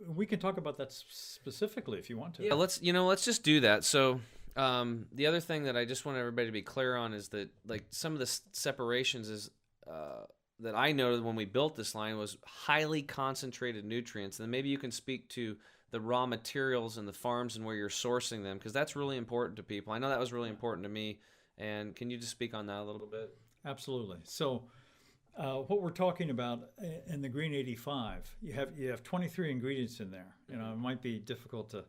We can talk about that specifically if you want to.
Yeah, let's just do that. So the other thing that I just want everybody to be clear on is that like some of the separations is that I noted when we built this line was highly concentrated nutrients. And maybe you can speak to the raw materials and the farms and where you're sourcing them, because that's really important to people. I know that was really important to me. And can you just speak on that a little bit?
Absolutely. So what we're talking about in the Green 85, you have 23 ingredients in there. It might be difficult to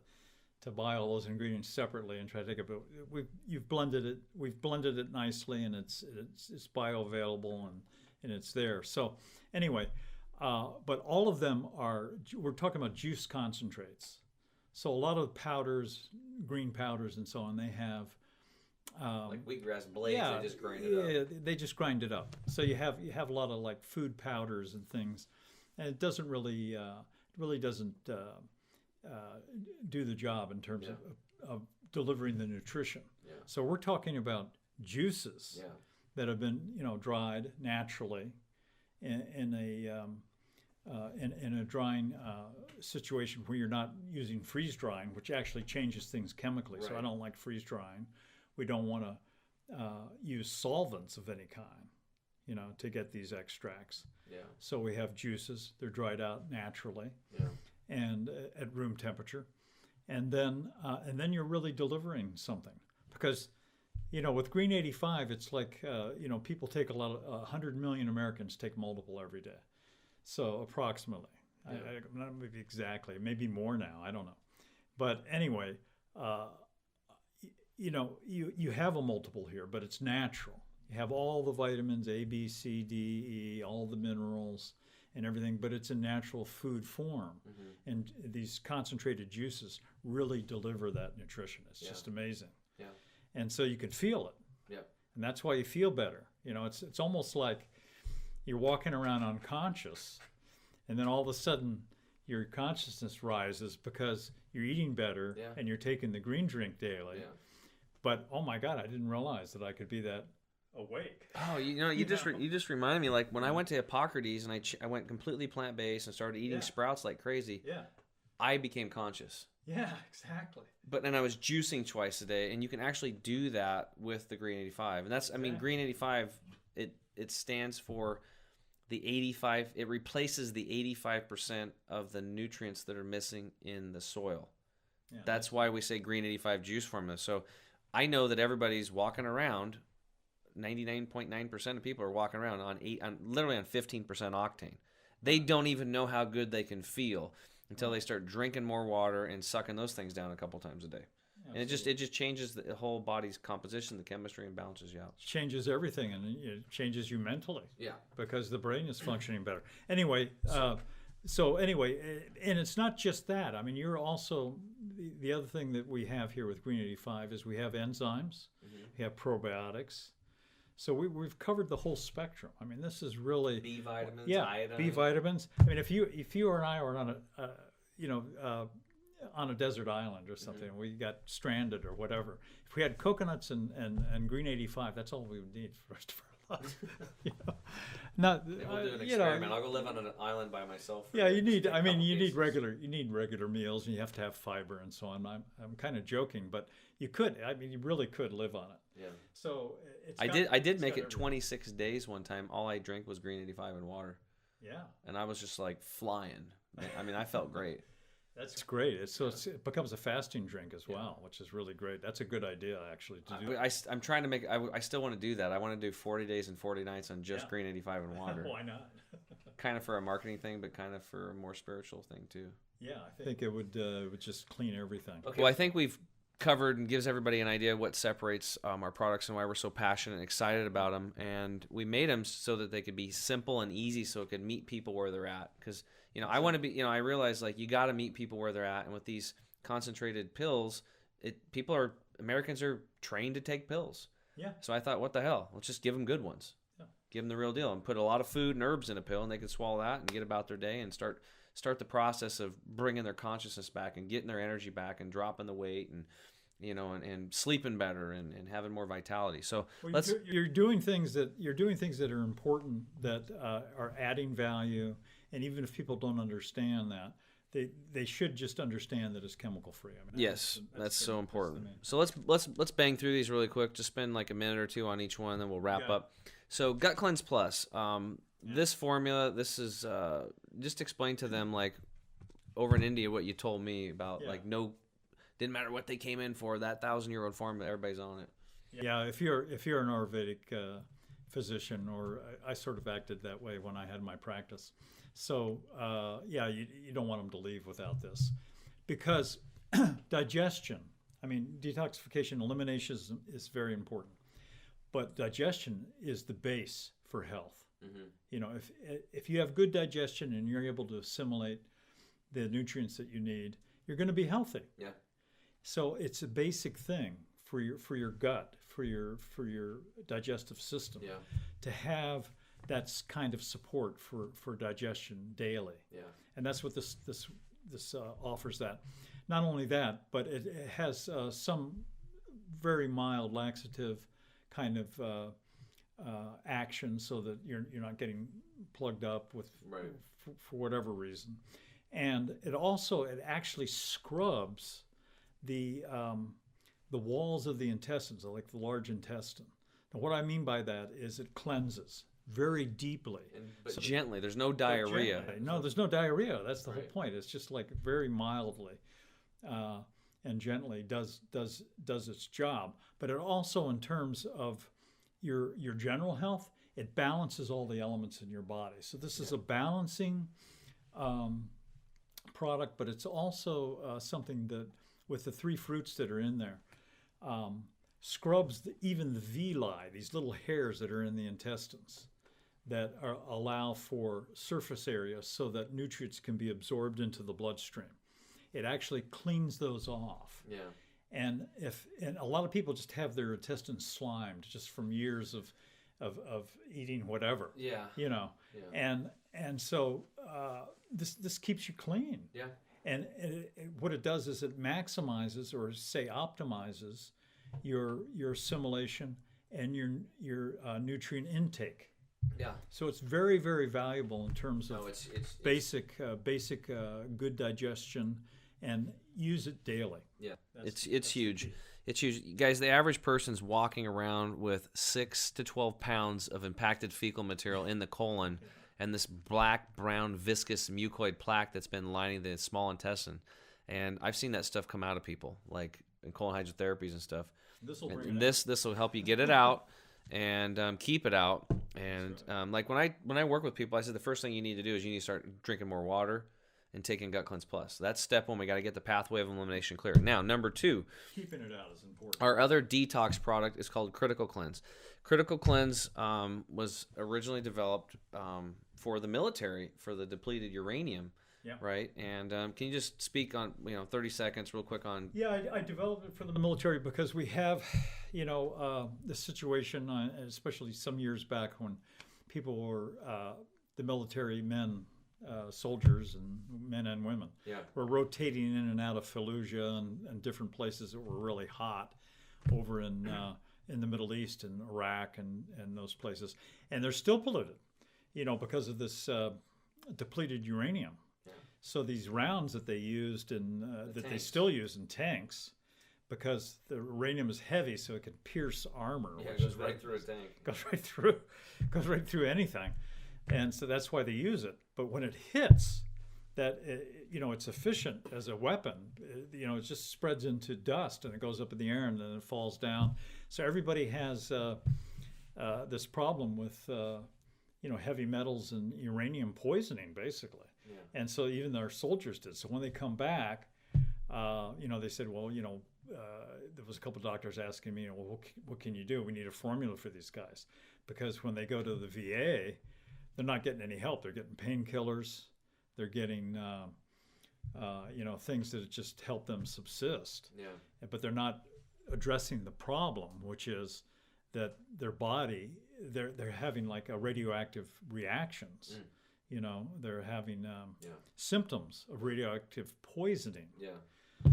buy all those ingredients separately and try to take it, but we've blended it. We've blended it nicely, and it's bioavailable and it's there. So anyway, but all of them we're talking about juice concentrates. So a lot of powders, green powders and so on, they have
like wheatgrass blades, they just grind it up.
Yeah, they just grind it up. So you have a lot of like food powders and things, and it doesn't really doesn't do the job in terms of delivering the nutrition. Yeah. So we're talking about juices that have been dried naturally in a drying situation where you're not using freeze drying, which actually changes things chemically. Right. So I don't like freeze drying. We don't want to use solvents of any kind, to get these extracts. Yeah. So we have juices. They're dried out naturally, and at room temperature, and then you're really delivering something. Because, with Green 85, it's like people take a lot of 100 million Americans take multiple every day, so approximately. Yeah. Not maybe exactly, maybe more now. I don't know, but anyway. You have a multiple here, but it's natural. You have all the vitamins, A, B, C, D, E, all the minerals and everything, but it's in natural food form. Mm-hmm. And these concentrated juices really deliver that nutrition. It's just amazing. Yeah. And so you can feel it. Yeah. And that's why you feel better. It's almost like you're walking around unconscious, and then all of a sudden your consciousness rises because you're eating better and you're taking the green drink daily. Yeah. But oh my God, I didn't realize that I could be that awake.
Oh, you just reminded me, like when I went to Hippocrates and I went completely plant based and started eating sprouts like crazy. Yeah, I became conscious.
Yeah, exactly.
But then I was juicing twice a day, and you can actually do that with the Green 85, and that's Green 85. It stands for the 85. It replaces the 85% of the nutrients that are missing in the soil. Yeah, that's why we say Green 85 juice formula. So I know that everybody's walking around, 99.9% of people are walking around on literally on 15% octane. They don't even know how good they can feel until they start drinking more water and sucking those things down a couple times a day. Absolutely. And it just changes the whole body's composition, the chemistry, and balances you out.
Changes everything, and it changes you mentally. Yeah. Because the brain is functioning better. Anyway, and it's not just that. I mean, you're also, the other thing that we have here with Green 85 is we have enzymes, we have probiotics. So we've covered the whole spectrum. I mean, this is really
B vitamins,
iodine. B vitamins. I mean, if you or I were on on a desert island or something, we got stranded or whatever. If we had coconuts and Green 85, that's all we would need for the rest of our life.
We'll do an experiment. I'll go live on an island by myself.
Yeah, you need regular meals, and you have to have fiber and so on. I'm kind of joking, but you could. I mean, you really could live on it. Yeah. So
I did make it 26 days one time. All I drank was Green 85 and water. Yeah. And I was just like flying. I mean, I felt great.
That's great. It becomes a fasting drink as well, which is really great. That's a good idea, actually, to do.
I'm trying to make. I still want to do that. I want to do 40 days and 40 nights on just Green 85 and water.
Why not?
Kind of for a marketing thing, but kind of for a more spiritual thing too.
Yeah, I think it would just clean everything.
Okay. Well, I think we've covered and gives everybody an idea of what separates our products and why we're so passionate and excited about them. And we made them so that they could be simple and easy, so it could meet people where they're at. Because I want to be, I realize like you got to meet people where they're at. And with these concentrated pills, Americans are trained to take pills.
Yeah.
So I thought, what the hell? Let's just give them good ones. Yeah. Give them the real deal and put a lot of food and herbs in a pill, and they can swallow that and get about their day and start the process of bringing their consciousness back and getting their energy back and dropping the weight and and sleeping better and having more vitality. So
you're doing things that are important, that are adding value, and even if people don't understand that, they should just understand that it's chemical free. I mean,
that's so important. So let's bang through these really quick. Just spend like a minute or two on each one, then we'll wrap up. So Gut Cleanse Plus. This formula, this is just explain to them, like over in India, what you told me about, like didn't matter what they came in for, that 1,000-year-old formula, everybody's on it.
Yeah, if you're an Ayurvedic physician, or I sort of acted that way when I had my practice. So you don't want them to leave without this, because digestion. I mean, detoxification, elimination is very important, but digestion is the base for health. Mm-hmm. If you have good digestion and you're able to assimilate the nutrients that you need, you're going to be healthy. Yeah. So it's a basic thing for your gut, for your digestive system, to have that kind of support for digestion daily. Yeah. And that's what this offers that. Not only that, but it has some very mild laxative kind of action, so that you're not getting plugged up with for whatever reason. And it actually scrubs the walls of the intestines, like the large intestine. Now, what I mean by that is it cleanses very deeply,
but gently. There's no diarrhea.
No, there's no diarrhea. That's the whole point. It's just like very mildly and gently does its job. But it also, in terms of your general health, it balances all the elements in your body. So this is a balancing product, but it's also something that, with the 3 fruits that are in there, scrubs even the villi, these little hairs that are in the intestines, that allow for surface area so that nutrients can be absorbed into the bloodstream. It actually cleans those off. Yeah. And a lot of people just have their intestines slimed just from years of eating whatever. Yeah. Yeah. And so this keeps you clean. Yeah. And what it does is it maximizes, or say optimizes, your assimilation and your nutrient intake. Yeah. So it's very, very valuable in terms of it's basic good digestion, and use it daily. Yeah.
It's huge. It's huge. Guys, the average person's walking around with 6 to 12 pounds of impacted fecal material in the colon, and this black, brown, viscous mucoid plaque that's been lining the small intestine. And I've seen that stuff come out of people, like in colon hydrotherapies and stuff. This will help you get it out and keep it out. And like when I work with people, I said the first thing you need to do is you need to start drinking more water and taking Gut Cleanse Plus. That's step 1. We got to get the pathway of elimination clear. Now, number 2,
keeping it out is important.
Our other detox product is called Critical Cleanse. Critical Cleanse was originally developed for the military, for the depleted uranium. Yeah. Right. And can you just speak on 30 seconds real quick on?
Yeah, I developed it for the military because we have the situation, especially some years back, when people were the military men, soldiers and men and women, were rotating in and out of Fallujah and different places that were really hot over in the Middle East and Iraq and those places, and they're still polluted, because of this depleted uranium. So these rounds that they used they still use in tanks, because the uranium is heavy, so it can pierce armor.
Yeah, it goes right through a tank.
Goes right through anything, and so that's why they use it. But when it hits, it's efficient as a weapon. It just spreads into dust, and it goes up in the air, and then it falls down. So everybody has this problem with heavy metals and uranium poisoning, basically. Yeah. And so even our soldiers did. So when they come back, they said, well, there was a couple of doctors asking me, well, what can you do? We need a formula for these guys, because when they go to the VA, they're not getting any help. They're getting painkillers. They're getting things that just help them subsist.
Yeah.
But they're not addressing the problem, which is that their body, they're having like a radioactive reactions. They're having symptoms of radioactive poisoning.
Yeah.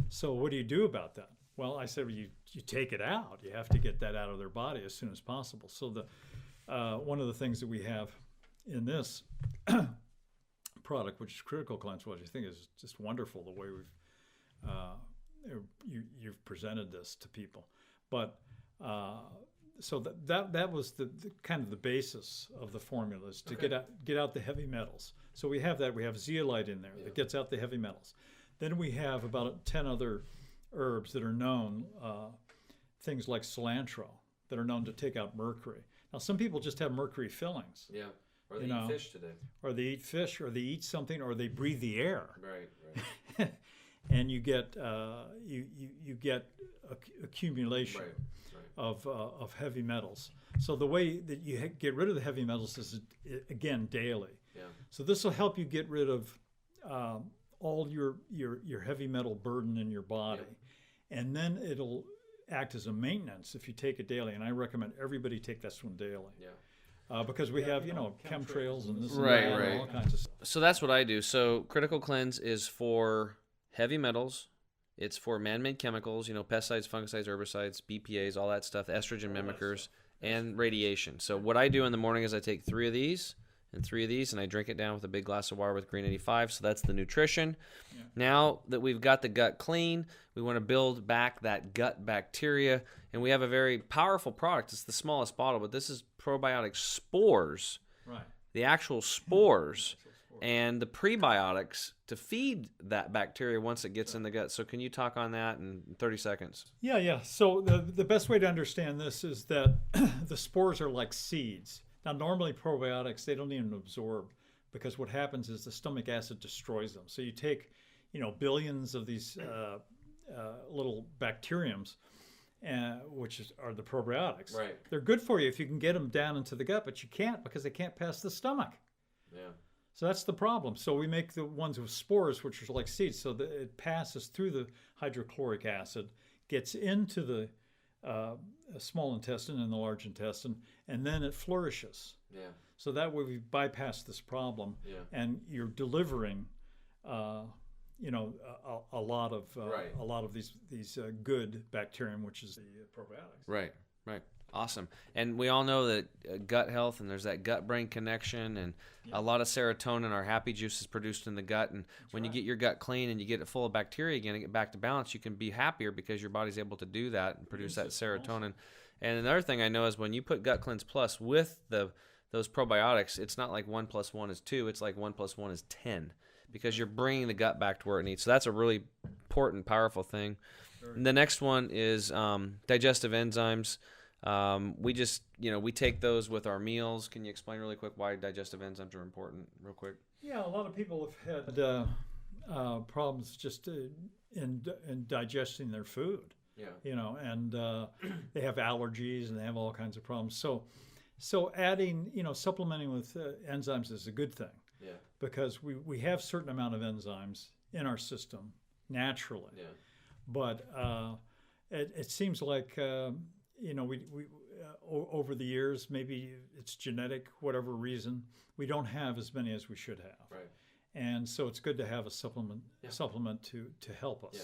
So what do you do about that? Well, I said, you take it out. You have to get that out of their body as soon as possible. So one of the things that we have in this product, which is Critical Cleanse, which I think is just wonderful the way you've presented this to people. But so that was the kind of the basis of the formulas to get out the heavy metals. So we have that. We have zeolite in there that gets out the heavy metals. Then we have about 10 other herbs that are known, things like cilantro, that are known to take out mercury. Now, some people just have mercury fillings.
Yeah. Or they eat fish today.
Or they eat fish, or they eat something, or they breathe the air.
Right.
And you get you get accumulation of heavy metals. So the way that you get rid of the heavy metals is, again, daily.
Yeah.
So this will help you get rid of all your heavy metal burden in your body. Yeah. And then it'll act as a maintenance if you take it daily. And I recommend everybody take this one daily.
Yeah.
Because we have, chemtrails and this and
right,
that
right.
and all kinds of stuff.
So that's what I do. So Critical Cleanse is for heavy metals. It's for man-made chemicals, pesticides, fungicides, herbicides, BPAs, all that stuff, estrogen mimickers, and radiation. So what I do in the morning is I take 3 of these and 3 of these, and I drink it down with a big glass of water with Green 85. So that's the nutrition. Yeah. Now that we've got the gut clean, we want to build back that gut bacteria, and we have a very powerful product. It's the smallest bottle, but this is probiotic spores.
Right.
The actual spores. And the prebiotics to feed that bacteria once it gets in the gut. So can you talk on that in 30 seconds?
Yeah. So the best way to understand this is that the spores are like seeds. Now, normally probiotics, they don't even absorb, because what happens is the stomach acid destroys them. So you take, billions of these little bacteriums, which are the probiotics.
Right.
They're good for you if you can get them down into the gut, but you can't, because they can't pass the stomach.
Yeah.
So that's the problem. So we make the ones with spores, which are like seeds, so that it passes through the hydrochloric acid, gets into the small intestine and the large intestine, and then it flourishes.
Yeah.
So that way we bypass this problem, and you're delivering, a lot of these good bacterium, which is the probiotics.
Right. Awesome. And we all know that gut health, and there's that gut-brain connection, and a lot of serotonin, our happy juice, is produced in the gut. And when you get your gut clean and you get it full of bacteria again and get back to balance, you can be happier because your body's able to do that and produce that serotonin. Also. And another thing I know is when you put Gut Cleanse Plus with those probiotics, it's not like 1 + 1 is 2. It's like 1 + 1 is 10, because you're bringing the gut back to where it needs. So that's a really important, powerful thing. And the next one is digestive enzymes. We just, we take those with our meals. Can you explain really quick why digestive enzymes are important, real quick?
Yeah, a lot of people have had problems just in digesting their food.
Yeah.
And they have allergies and they have all kinds of problems. So adding, supplementing with enzymes is a good thing.
Yeah.
Because we have certain amount of enzymes in our system naturally.
Yeah.
But it seems like we over the years, maybe it's genetic, whatever reason, we don't have as many as we should have.
Right.
And so it's good to have a supplement to help us.
Yeah.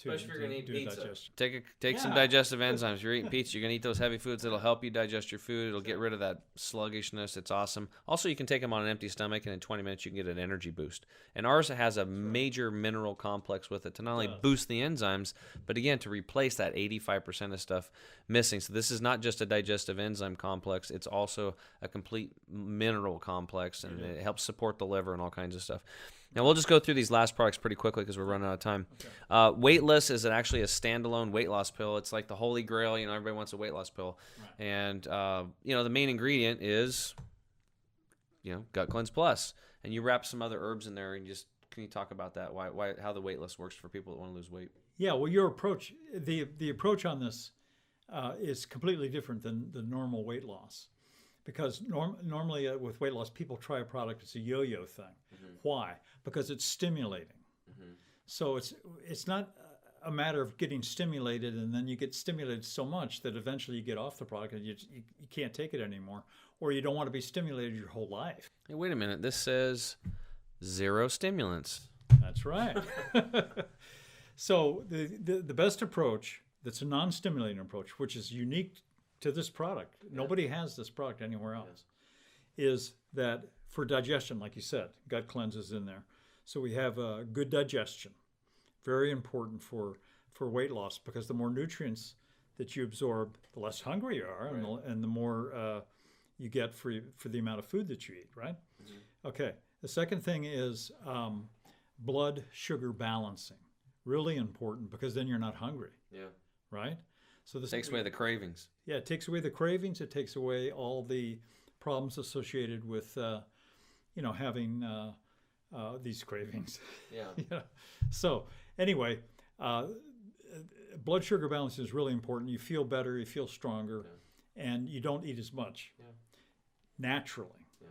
To,
especially if you're going to eat pizza.
Digestion.
Take some digestive enzymes. If you're eating pizza, you're going to eat those heavy foods. It'll help you digest your food. It'll get rid of that sluggishness. It's awesome. Also, you can take them on an empty stomach, and in 20 minutes, you can get an energy boost. And ours has a major mineral complex with it to not only boost the enzymes, but again, to replace that 85% of stuff missing. So this is not just a digestive enzyme complex. It's also a complete mineral complex, and it helps support the liver and all kinds of stuff. Now, we'll just go through these last products pretty quickly because we're running out of time. Okay. Weightless is actually a standalone weight loss pill. It's like the holy grail. Everybody wants a weight loss pill. Right. And, the main ingredient is, Gut Cleanse Plus. And you wrap some other herbs in there. And can you talk about that? How the weightless works for people that want to lose weight?
Yeah, well, your approach, the approach on this is completely different than the normal weight loss, because normally with weight loss, people try a product. It's a yo-yo thing. Why? Because it's stimulating. So it's not a matter of getting stimulated, and then you get stimulated so much that eventually you get off the product and you can't take it anymore, or you don't want to be stimulated your whole life.
Hey, wait a minute. This says 0 stimulants.
That's right. So the best approach that's a non-stimulating approach, which is unique to this product, nobody has this product anywhere else, is that for digestion, like you said, gut cleanses in there. So we have a good digestion, very important for weight loss, because the more nutrients that you absorb, the less hungry you are, and the more you get for the amount of food that you eat, right? Okay. The second thing is blood sugar balancing. Really important, because then you're not hungry. Yeah. Right? So this
takes away the cravings.
Yeah, it takes away the cravings. It takes away all the problems associated with, having these cravings. Yeah. So anyway, blood sugar balance is really important. You feel better, you feel stronger, and you don't eat as much naturally. Yeah.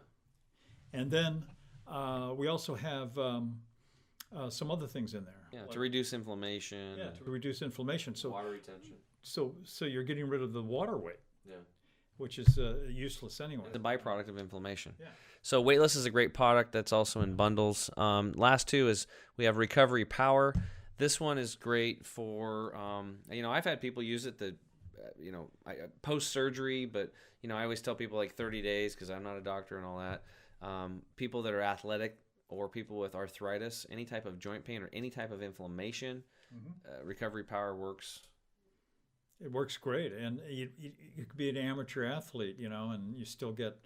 And then we also have some other things in there.
Yeah, to reduce inflammation.
Yeah, to reduce inflammation. So
water retention.
So you're getting rid of the water weight.
Yeah.
Which is useless anyway.
The byproduct of inflammation.
Yeah.
So Weightless is a great product that's also in bundles. Last two is we have Recovery Power. This one is great for, I've had people use it that, post-surgery, but, I always tell people like 30 days because I'm not a doctor and all that. People that are athletic or people with arthritis, any type of joint pain or any type of inflammation, Recovery Power works.
It works great, and you could be an amateur athlete, and you still get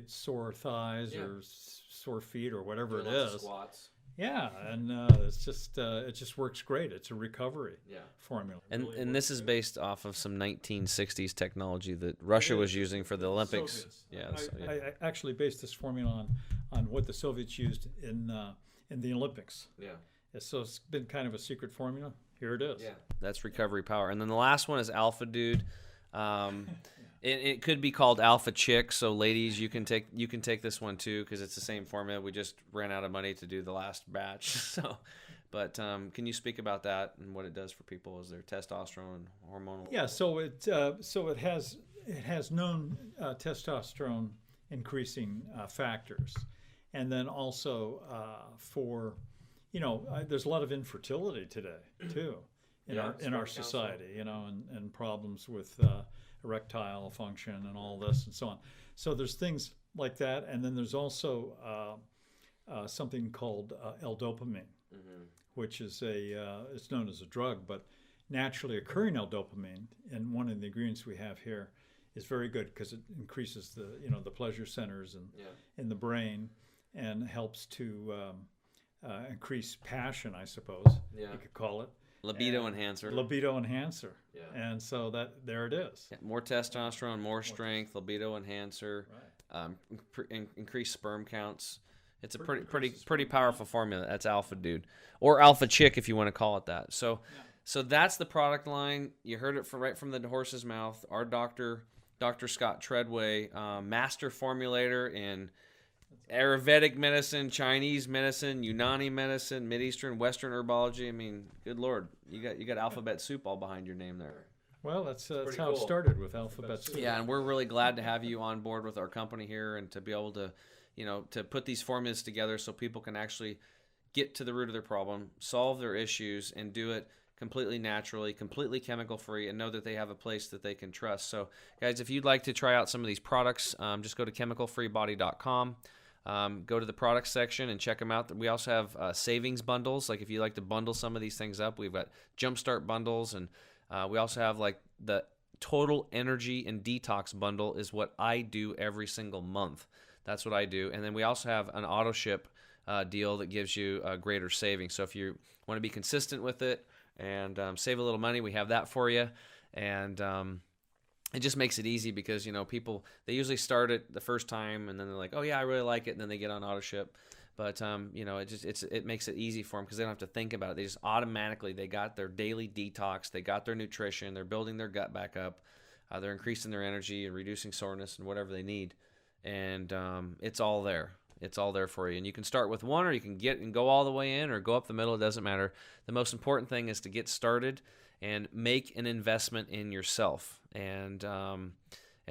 sore thighs or sore feet or whatever it is.
Squats.
Yeah, and it just works great. It's a recovery formula.
And this is based off of some 1960s technology that Russia was using for the Olympics.
Soviets. I actually based this formula on what the Soviets used in the Olympics. Yeah. So it's been kind of a secret formula. Here it is.
Yeah, that's Recovery Power. And then the last one is Alpha Dude. It could be called Alpha Chick. So ladies, you can take this one too because it's the same formula. We just ran out of money to do the last batch. So, but can you speak about that and what it does for people? Is there testosterone and hormonal?
Yeah. So it has known testosterone increasing factors, and then also for there's a lot of infertility today too in our society, and problems with erectile function and all this and so on. So there's things like that, and then there's also something called L-dopamine, which is it's known as a drug, but naturally occurring L-dopamine, and one of the ingredients we have here is very good because it increases the pleasure centers in the brain and helps to increase passion, I suppose you could call it.
Libido enhancer.
Libido enhancer. Yeah. And so there it is.
Yeah, more testosterone, more strength, libido enhancer, increased sperm counts. It's a pretty powerful formula. That's Alpha Dude. Or Alpha Chick if you want to call it that. So that's the product line. You heard it right from the horse's mouth. Our Dr. Scott Treadway, master formulator in Ayurvedic medicine, Chinese medicine, Unani medicine, Mideastern, Western herbology. I mean, good Lord, you got alphabet soup all behind your name there.
Well, that's how it started with alphabet soup.
Yeah, and we're really glad to have you on board with our company here and to be able to, to put these formulas together so people can actually get to the root of their problem, solve their issues, and do it completely naturally, completely chemical-free, and know that they have a place that they can trust. So, guys, if you'd like to try out some of these products, just go to chemicalfreebody.com. Go to the product section and check them out. We also have savings bundles. Like if you like to bundle some of these things up, we've got Jumpstart bundles, and we also have like the Total Energy and Detox bundle is what I do every single month. That's what I do. And then we also have an auto ship deal that gives you a greater savings. So if you want to be consistent with it and save a little money, we have that for you. And it just makes it easy because, people, they usually start it the first time and then they're like, oh, yeah, I really like it. And then they get on auto ship. But it makes it easy for them because they don't have to think about it. They just automatically, they got their daily detox, they got their nutrition, they're building their gut back up, they're increasing their energy and reducing soreness and whatever they need, and it's all there. It's all there for you, and you can start with one, or you can get and go all the way in, or go up the middle. It doesn't matter. The most important thing is to get started and make an investment in yourself, and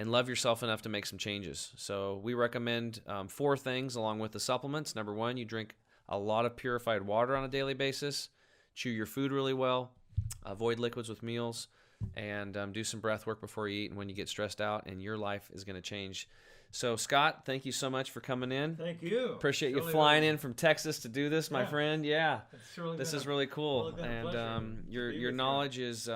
love yourself enough to make some changes. So we recommend 4 things along with the supplements. Number 1, you drink a lot of purified water on a daily basis, chew your food really well, avoid liquids with meals, and do some breath work before you eat and when you get stressed out, and your life is going to change. So, Scott, thank you so much for coming in.
Thank you.
Appreciate you flying in from Texas to do this, my friend. Yeah, this is really cool, and your knowledge is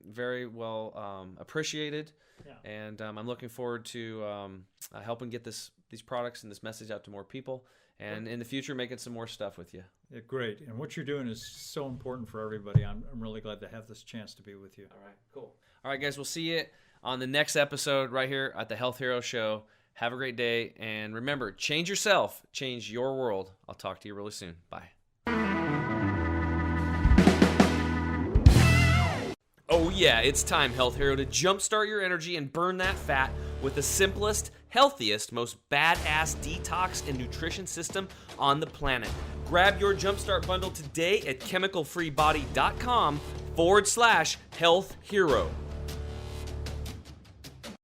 very well appreciated. Yeah. And I'm looking forward to helping get these products and this message out to more people, and in the future making some more stuff with you.
Yeah, great. And what you're doing is so important for everybody. I'm really glad to have this chance to be with you.
All right, cool. All right, guys, we'll see you on the next episode right here at the Health Hero Show. Have a great day, and remember, change yourself, change your world. I'll talk to you really soon. Bye. Oh yeah, it's time, Health Hero, to jumpstart your energy and burn that fat with the simplest, healthiest, most badass detox and nutrition system on the planet. Grab your Jumpstart bundle today at chemicalfreebody.com/health hero.